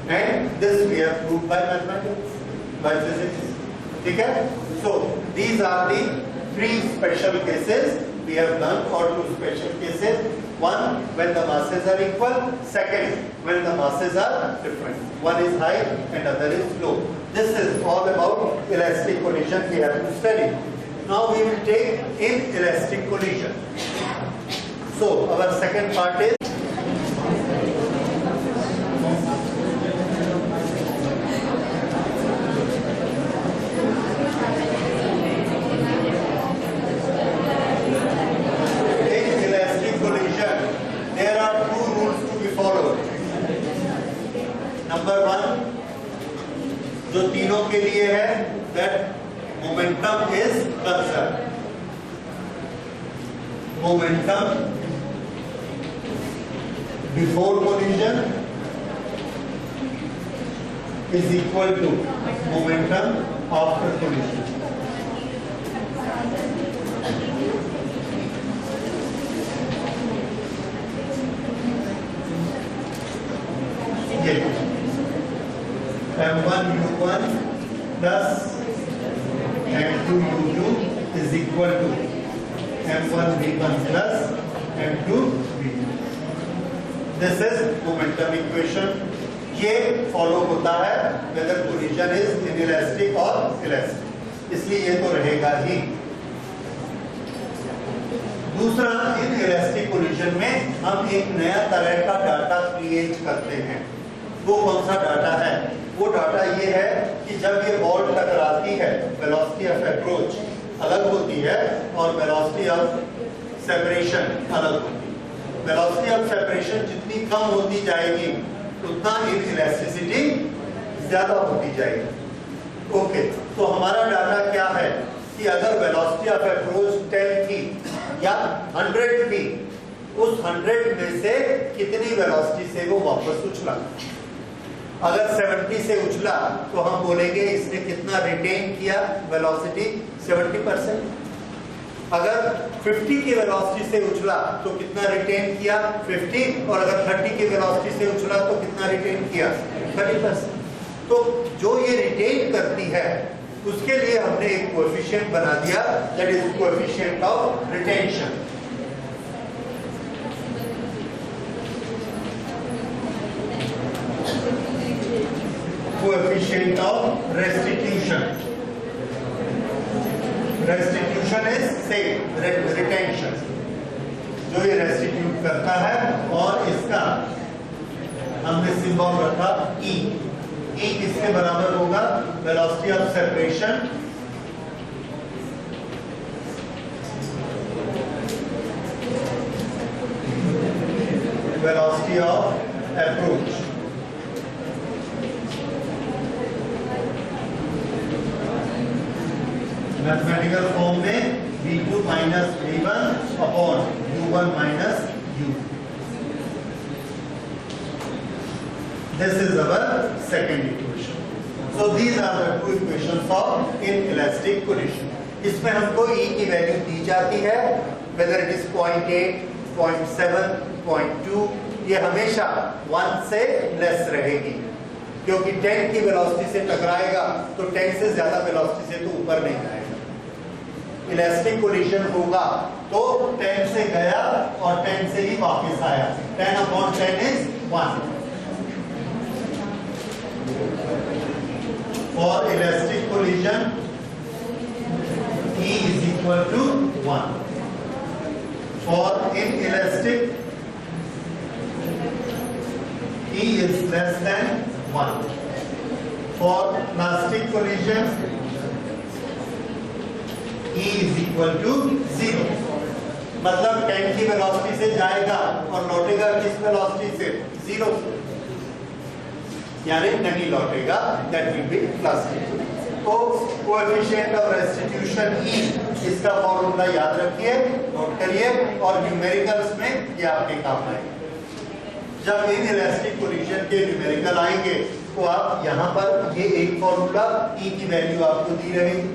And this we have proved by mathematics, by physics. ठीक है? So these are the 3 special cases we have done, or 2 special cases. One when the masses are equal, second when the masses are different. One is high and other is low. This is all about elastic collision we have to study. Now we will take inelastic collision. So our second part is जो तीनों के लिए है, that momentum is conserved. Momentum before collision is equal to momentum after collision. M1 U1 plus M2 U2 is equal to M1 V1 plus M2 V2. This is momentum equation. ये follow होता है whether collision is inelastic or elastic, इसलिए ये तो रहेगा ही। दूसरा, inelastic collision में हम एक नया तरह का डाटा क्रिएट करते हैं। वो कौन सा डाटा है? वो डाटा ये है कि जब ये बॉल टकराती है, वेलोसिटी ऑफ अप्रोच अलग होती है और वेलोसिटी ऑफ सेपरेशन अलग होती है। वेलोसिटी ऑफ सेपरेशन जितनी कम होती जाएगी उतना इनइलास्टिसिटी ज्यादा होती जाएगी। ओके, तो हमारा डाटा क्या है कि अगर वेलोसिटी ऑफ अप्रोच 10 थी या 100 थी, उस 100 में से कितनी वेलोसिटी से वो वापस उछला। अगर 70 से उछला तो हम बोलेंगे इसने कितना रिटेन किया वेलोसिटी, 70%। अगर 50 की वेलोसिटी से उछला तो कितना रिटेन किया, 50। और अगर 30 की वेलोसिटी से उछला तो कितना रिटेन किया, 30%। तो जो ये रिटेन करती है उसके लिए हमने एक कोएफिशिएंट बना दिया, that is coefficient of retention. Coefficient of restitution. Restitution is same, retention. जो ये restitute करता है, और इसका हमने सिंबल रखा E. E किसके बराबर होगा? Velocity of separation velocity of approach. Mathematical form में V2 minus V1 upon U1 minus U. This is our second equation. So these are the two equations of inelastic collision. इसमें हमको E की value दी जाती है, whether it is 0.8, 0.7, 0.2, ये हमेशा 1 से less रहेगी, क्योंकि 10 की वेलोसिटी से टकराएगा तो 10 से ज्यादा वेलोसिटी से तो ऊपर नहीं जाएगा। इलास्टिक कोलिजन होगा तो 10 से गया और 10 से ही वापस आया, 10/10 is 1। For elastic collision E is equal to 1। For inelastic, E is less than 1. For plastic collision, E is equal to 0. मतलब टैंक की वेलोसिटी से जाएगा और लौटेगा किस वेलोसिटी से? 0 से, यानी नहीं लौटेगा, दैट विल बी प्लास्टिक। तो कोएफिशिएंट ऑफ रेस्टिट्यूशन E, इसका फॉर्मूला याद रखिए, नोट करिए, और न्यूमेरिकल्स में ये आपके काम आएगा। जब इनइलास्टिक कोलिजन के न्यूमेरिकल आएंगे तो आप यहाँ पर ये एक फॉर्मूला E की वैल्यू आपको दी रहेगी।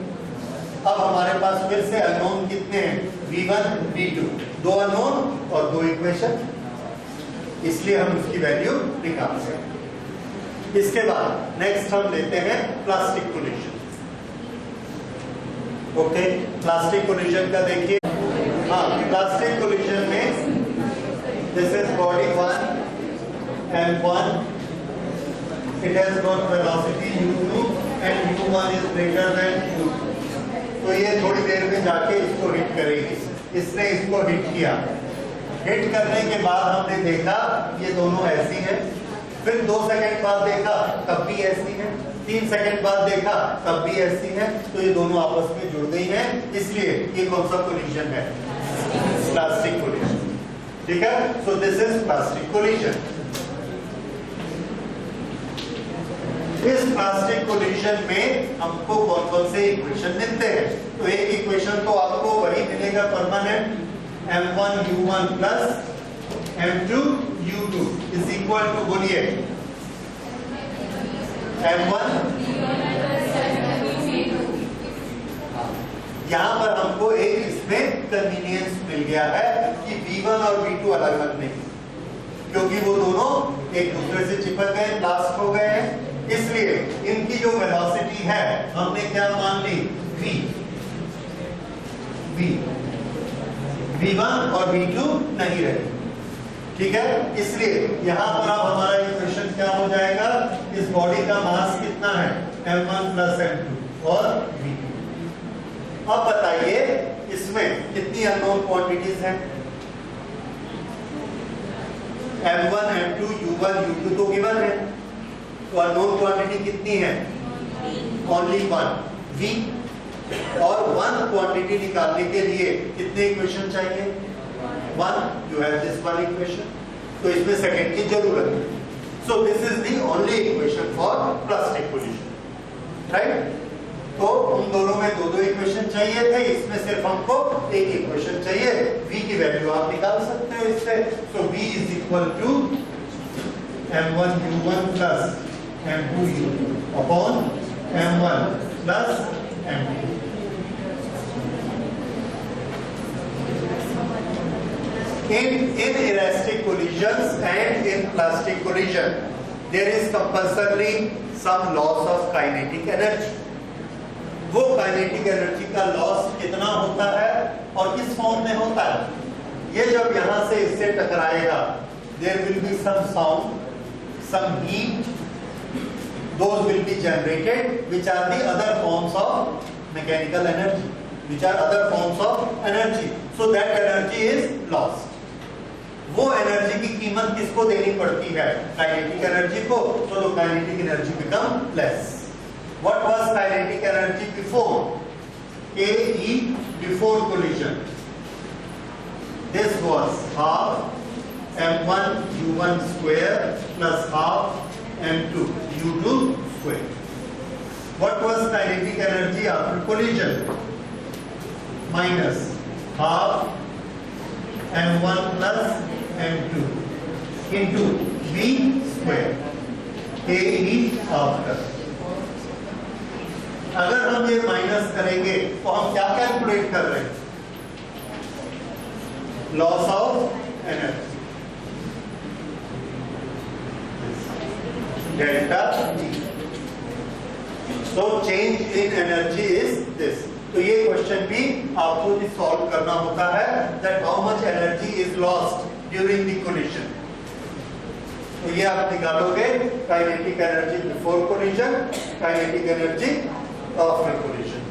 अब हमारे पास फिर से अननोन कितने हैं? V1, V2, 2 अननोन और 2 इक्वेशन, इसलिए हम उसकी वैल्यू निकाल सकते हैं। इसके बाद नेक्स्ट हम लेते हैं plastic collision. Okay, plastic collision का देखिए। हाँ, प्लास्टिक कोलिजन में this is body 1 M1, it has got velocity u2 and u1 is greater than u2। तो ये थोड़ी देर में जाके इसको हिट करेगी। इसने इसको हिट किया, हिट करने के बाद हमने देखा ये दोनों ऐसी हैं, फिर 2 सेकंड बाद देखा तब भी ऐसी हैं, 3 सेकंड बाद देखा तब भी ऐसी हैं, तो ये दोनों आपस में जुड़ गई हैं, इसलिए ये कौन सा कोलिजन है? Plastic collision. ठीक है, so this is plastic collision. इस प्लास्टिक कोलिजन में हमको कौन कौन से इक्वेशन मिलते हैं? तो एक इक्वेशन तो आपको वही मिलेगा permanent, M1 U1 plus M2 U2 is equal to, बोलिए, M1, यहाँ पर हमको एक इसमें कन्वीनियंस मिल गया है कि V1 और V2 अलग अलग नहीं, क्योंकि वो दोनों एक दूसरे से चिपक गए, प्लास्ट हो गए हैं, इसलिए इनकी जो वेलोसिटी है हमने क्या मान ली? V1 और V2 नहीं रहे। ठीक है, इसलिए यहां पर अब हमारा इक्वेशन क्या हो जाएगा? इस बॉडी का मास कितना है? M1 प्लस M2 और V2। अब बताइए इसमें कितनी अननोन क्वांटिटीज हैं? M1, M2, U1, U2 तो गिवन है, तो अननोन क्वांटिटी कितनी है? Only 1, V। और 1 क्वांटिटी निकालने के लिए कितने इक्वेशन चाहिए? 1, यू हैव दिस 1 इक्वेशन, तो इसमें सेकंड की जरूरत है। So this is the only equation for plastic collision, right? तो उन दोनों में 2-2 इक्वेशन चाहिए थे, इसमें सिर्फ हमको एक इक्वेशन चाहिए। V की वैल्यू आप निकाल सकते हो इससे। So V is equal to M1 U1 plus M2 U2 upon M1 plus M2। In inelastic collisions and in plastic collision, there is compulsorily some loss of kinetic energy. वो kinetic energy का loss कितना होता है और किस form में होता है? ये जब यहां से इससे टकराएगा, there will be some sound, some heat, those will be generated, which are the other forms of mechanical energy, which are other forms of energy. So that energy is lost. वो energy की कीमत किसको देनी पड़ती है? Kinetic energy को। So the kinetic energy become less. What was kinetic energy before? KE before collision. This was half M1 U1 square plus half M2 U2 square. What was kinetic energy after collision? Minus half M1 plus M2 into V square KE after। अगर हम ये minus करेंगे तो हम क्या calculate कर रहे हैं? Loss of energy, delta T। So change in energy is this. तो ये क्वेश्चन भी आपको सॉल्व करना होता है, that how much energy is lost during the collision. तो ये आप निकालोगे, kinetic energy before collision, kinetic energy after collision.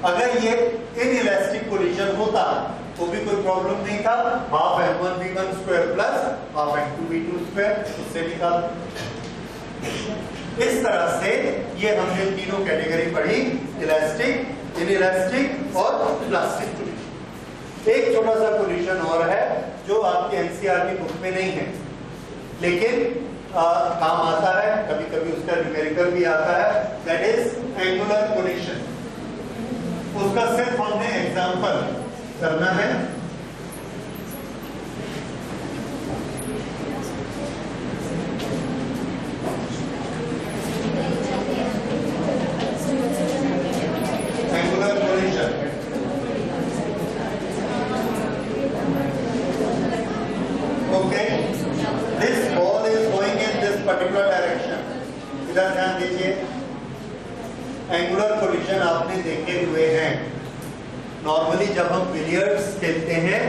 अगर ये इनइलास्टिक कोलिजन होता वो भी कोई प्रॉब्लम नहीं था, half m1v1 square plus half m2v2 square, उससे निकाल। इस तरह से ये हमने तीनों कैटेगरी पढ़ी, इलास्टिक, इनइलास्टिक और प्लास्टिक कोलिजन। एक छोटा सा कोलिजन और है जो आपके एनसीईआरटी बुक में नहीं है, लेकिन काम आता है, कभी कभी उसका न्यूमेरिकल भी आता है, दैट इज एंगुलर कोलिजन। उसका सिर्फ हमने एग्जांपल करना है। Angular collision, okay, this ball is going in this particular direction. इधर ध्यान दीजिए, एंगुलर कोलिजन आपने देखे हुए हैं नॉर्मली जब हम बिलियर्ड्स खेलते हैं,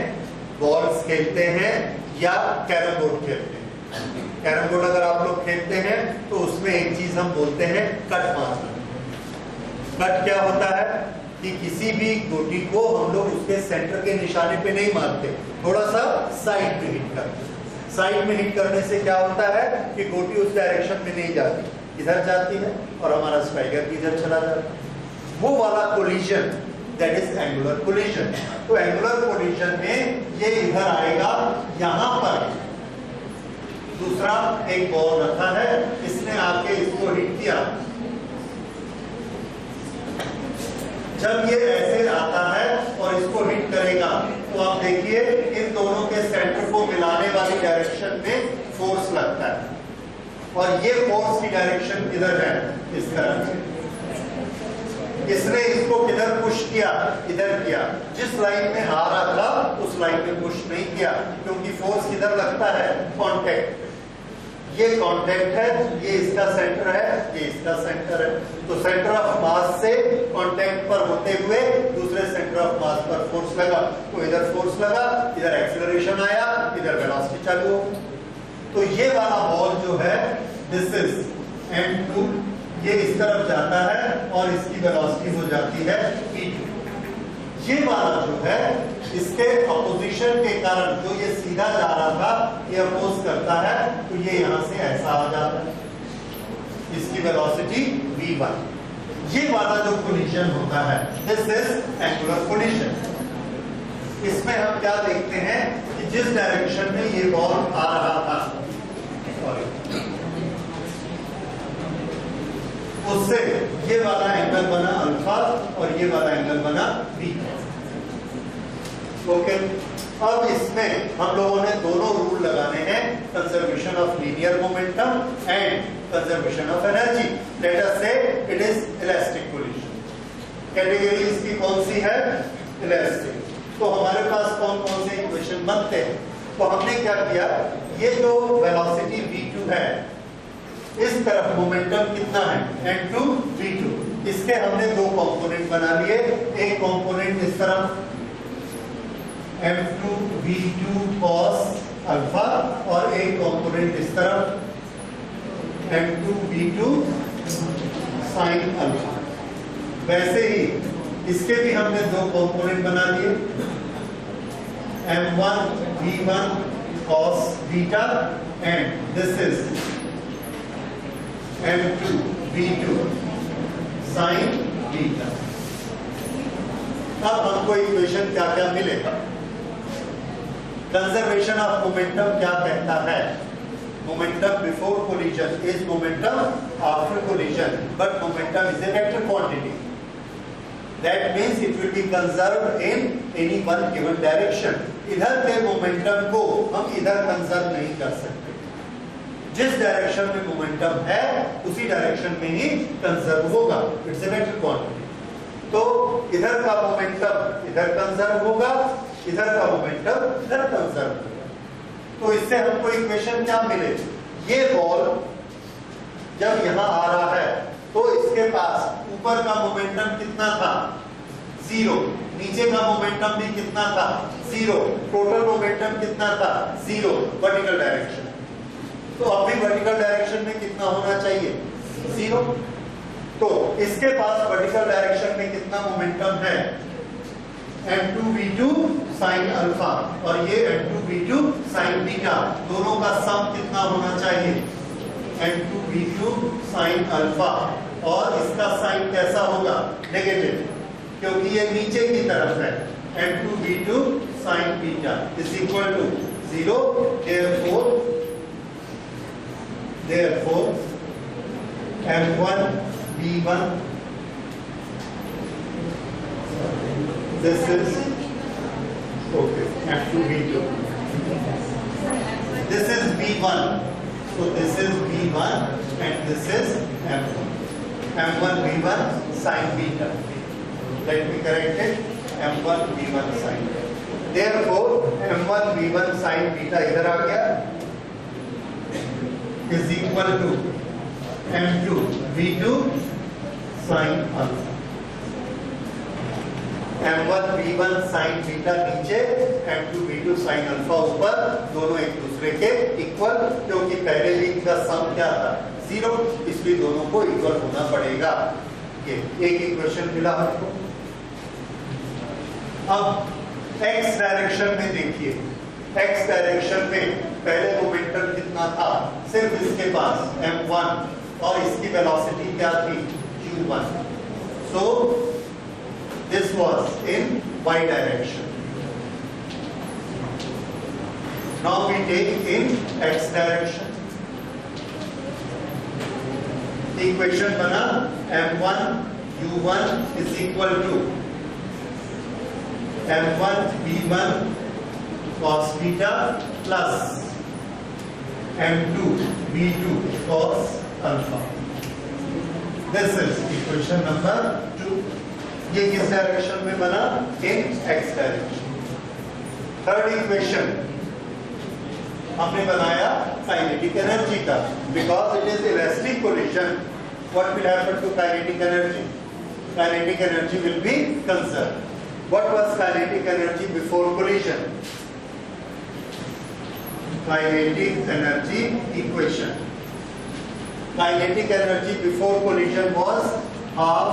बॉल्स खेलते हैं या कैरम बोर्ड खेलते हैं। कैरम बोर्ड अगर आप लोग खेलते हैं तो उसमें एक चीज हम बोलते हैं कट मारना। कट क्या होता है कि किसी भी गोटी को हम लोग उसके सेंटर के निशाने पे नहीं मारते, थोड़ा सा साइड में हिट करते। साइड में हिट करने से क्या होता है कि गोटी उस डायरेक्शन में नहीं जाती, इधर जाती है और हमारा स्ट्राइकर भी इधर चला जाता है। वो वाला collision that is angular collision. तो एंगुलर कोलिजन में ये इधर आएगा, यहां पर दूसरा एक बॉल रखा है, इसने आके इसको हिट किया। जब ये ऐसे आता है और इसको हिट करेगा तो आप देखिए इन दोनों के सेंटर को मिलाने वाली डायरेक्शन में फोर्स लगता है, और ये फोर्स की डायरेक्शन किधर है, इस तरह से। इसने इसको किधर पुश किया, इधर किया। जिस लाइन में आ रहा था उस लाइन में पुश नहीं किया, क्योंकि फोर्स किधर लगता है, कांटेक्ट। ये कांटेक्ट है, ये इसका सेंटर है, ये इसका सेंटर है। तो सेंटर ऑफ मास से कांटेक्ट पर होते हुए दूसरे सेंटर ऑफ मास पर फोर्स लगा, तो इधर फोर्स लगा, इधर एक्सीलरेशन आया, इधर वेलोसिटी चालू हो। तो ये वाला बॉल जो है दिस इज m2, ये इस तरफ जाता है और इसकी वेलोसिटी हो जाती है v2। ये वाला जो है इसके अपोजिशन के कारण जो ये सीधा जा रहा था ये अपोज करता है, तो ये यहां से ऐसा आ जाता है, इसकी वेलोसिटी v1। ये वाला जो कोलिजन होता है दिस इज एंगुलर कोलिजन। इसमें हम क्या देखते हैं कि जिस डायरेक्शन में ये बॉल आ रहा था उससे ये वाला एंगल बना अल्फा और ये वाला एंगल बना बीटा। ओके, अब इसमें हम लोगों ने दोनों रूल लगाने हैं, conservation of linear momentum and conservation of energy. Let us say it is elastic collision. Category इसकी कौन सी है, इलास्टिक। तो हमारे पास कौन कौन से इक्वेशन बनते हैं, तो हमने क्या किया, ये जो वेलोसिटी v2 है, इस तरफ मोमेंटम कितना है m2 v2, इसके हमने दो कंपोनेंट बना लिए। एक कंपोनेंट इस तरफ m2 v2 cos अल्फा और एक कंपोनेंट इस तरफ m2 v2 sin अल्फा। वैसे ही इसके भी हमने दो कंपोनेंट बना लिए, m1 v1 cos beta and this is m2 v2 sin beta. अब हमको इक्वेशन क्या क्या मिलेगा। कंजर्वेशन ऑफ मोमेंटम क्या कहता है, momentum before collision is momentum after collision, but momentum is a vector quantity. That means it will be conserved in any one given direction. इधर के मोमेंटम को हम इधर कंजर्व नहीं कर सकते, जिस डायरेक्शन में मोमेंटम है उसी डायरेक्शन में ही कंजर्व होगा। It's a vector quantity. तो इधर का मोमेंटम इधर कंजर्व होगा, इधर का मोमेंटम इधर कंजर्व होगा। तो इससे हमको इक्वेशन क्या मिले, ये बॉल जब यहां आ रहा है तो इसके पास ऊपर का मोमेंटम कितना था, 0, नीचे का मोमेंटम भी कितना था, 0, टोटल मोमेंटम कितना था, 0, वर्टिकल डायरेक्शन। तो अब भी वर्टिकल डायरेक्शन में कितना होना चाहिए, 0। तो इसके पास वर्टिकल डायरेक्शन में कितना मोमेंटम है, m2 v2 साइन अल्फा और ये N2V2 साइन बीटा, दोनों का सम कितना होना चाहिए? N2V2 साइन अल्फा, और इसका साइन कैसा होगा? नेगेटिव, क्योंकि ये नीचे की तरफ है। N2V2 sine beta is equal to 0, therefore M1V1, this is okay, M2V2, this is V1, so this is V1 and this is M1, M1V1 sin beta. Let me correct it, M1V1 sin beta. Therefore M1V1 sin beta इधर आ गया is equal to M2V2 sin alpha. M1V1 sin beta नीचे, M2V2 sin alpha ऊपर, दोनों एक दूसरे के equal, क्योंकि पहले भी इनका सम क्या था? 0, इसलिए दोनों को इक्वल होना पड़ेगा। ये एक इक्वेशन मिला हमको। अब x डायरेक्शन में देखिए, x डायरेक्शन में पहले मोमेंटम कितना था? सिर्फ इसके पास m1 और इसकी वेलोसिटी क्या थी? q1. So this was in y direction. Now we take in x direction. Equation बना m1 u1 is equal to m1 v1 cos beta plus m2 v2 cos alpha. This is equation number 2. ये किस direction में बना? in x direction. Third equation हमने बनाया kinetic energy का, because it is elastic collision. What will happen to kinetic energy? Kinetic energy will be conserved. What was kinetic energy before collision? Kinetic energy equation. Kinetic energy before collision was half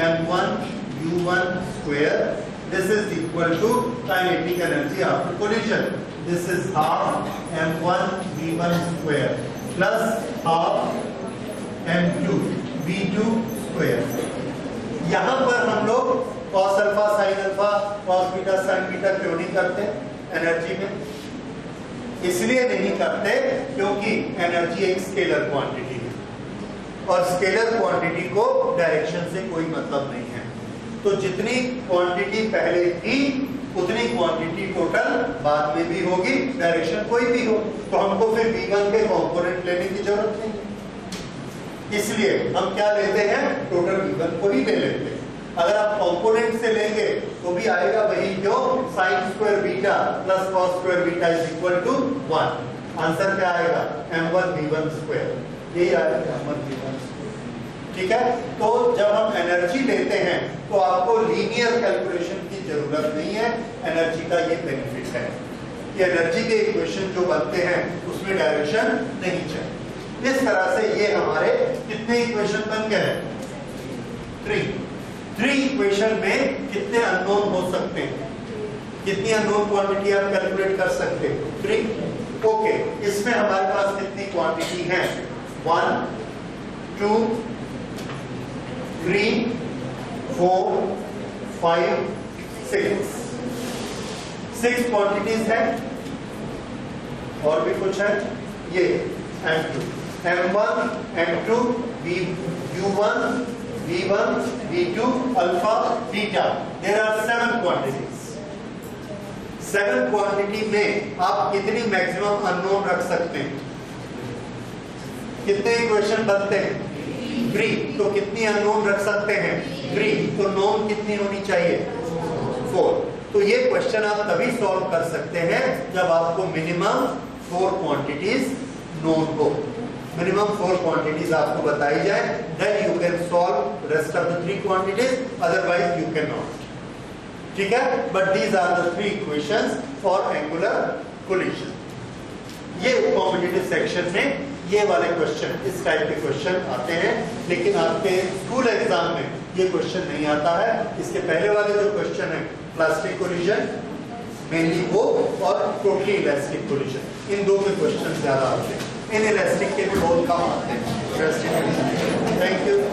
m1 u1 square. This is equal to kinetic energy after collision. This is half m1 v1 square plus half m2 v2 square. यहाँ पर हम लोग cos alpha sin alpha cos beta sin beta क्यों नहीं करते energy में? इसलिए नहीं करते क्योंकि एनर्जी एक स्केलर क्वांटिटी है और स्केलर क्वांटिटी को डायरेक्शन से कोई मतलब नहीं है. तो जितनी क्वांटिटी पहले थी उतनी क्वांटिटी टोटल बाद में भी होगी, डायरेक्शन कोई भी हो. तो हमको फिर v1 के कंपोनेंट लेने की जरूरत नहीं है, इसलिए हम क्या लेते हैं? टोटल v1 को ही ले लेते हैं. अगर आप कंपोनेंट से लेंगे तो भी आएगा वही, क्यों? sin square beta plus cos square beta is equal to 1. Answer क्या आएगा? m1 v1 square. यही आएगा m1 v1 स्क्वायर. ठीक है. तो जब हम एनर्जी लेते हैं तो आपको लीनियर कैलकुलेशन की जरूरत नहीं है. एनर्जी का ये बेनिफिट है कि एनर्जी के इक्वेशन जो बनते हैं उसमें डायरेक्शन नहीं चाहिए. इस तरह से ये हमारे कितने इक्वेशन बन गए? 3 इक्वेशन में कितने अननोन हो सकते हैं? कितनी अननोन क्वांटिटी आप कैलकुलेट कर सकते हो? 3. ओके, इसमें हमारे पास कितनी क्वांटिटी है? 1 2 3 4 5 6 क्वांटिटीज है. और भी कुछ है? ये M2 M1 M2 u1 v1 v2 alpha beta. There are 7 quantities. 7 quantity में आप कितनी मैक्सिमम अननोन रख सकते हैं? कितने इक्वेशन बनते हैं? 3. तो कितनी अननोन रख सकते हैं? 3. तो नोन कितनी होनी चाहिए? 4. तो ये क्वेश्चन आप तभी सॉल्व कर सकते हैं जब आपको मिनिमम 4 क्वांटिटीज नोन हो. मिनिमम 4 क्वांटिटीज आपको बताई जाए, then you can solve rest of the 3 quantities, otherwise you can not. ठीक है. But these are the 3 equations for angular collision. ये कॉम्पिटिटिव सेक्शन में ये वाले क्वेश्चन, इस टाइप के क्वेश्चन आते हैं, लेकिन आपके स्कूल एग्जाम में ये क्वेश्चन नहीं आता है. इसके पहले वाले जो क्वेश्चन है प्लास्टिक कोलिजन, मेनली वो और टोटली इलास्टिक पोजीशन, इन दो के क्वेश्चन ज्यादा आते हैं। इन इलास्टिक के भी बहुत कम आते हैं। Thank you.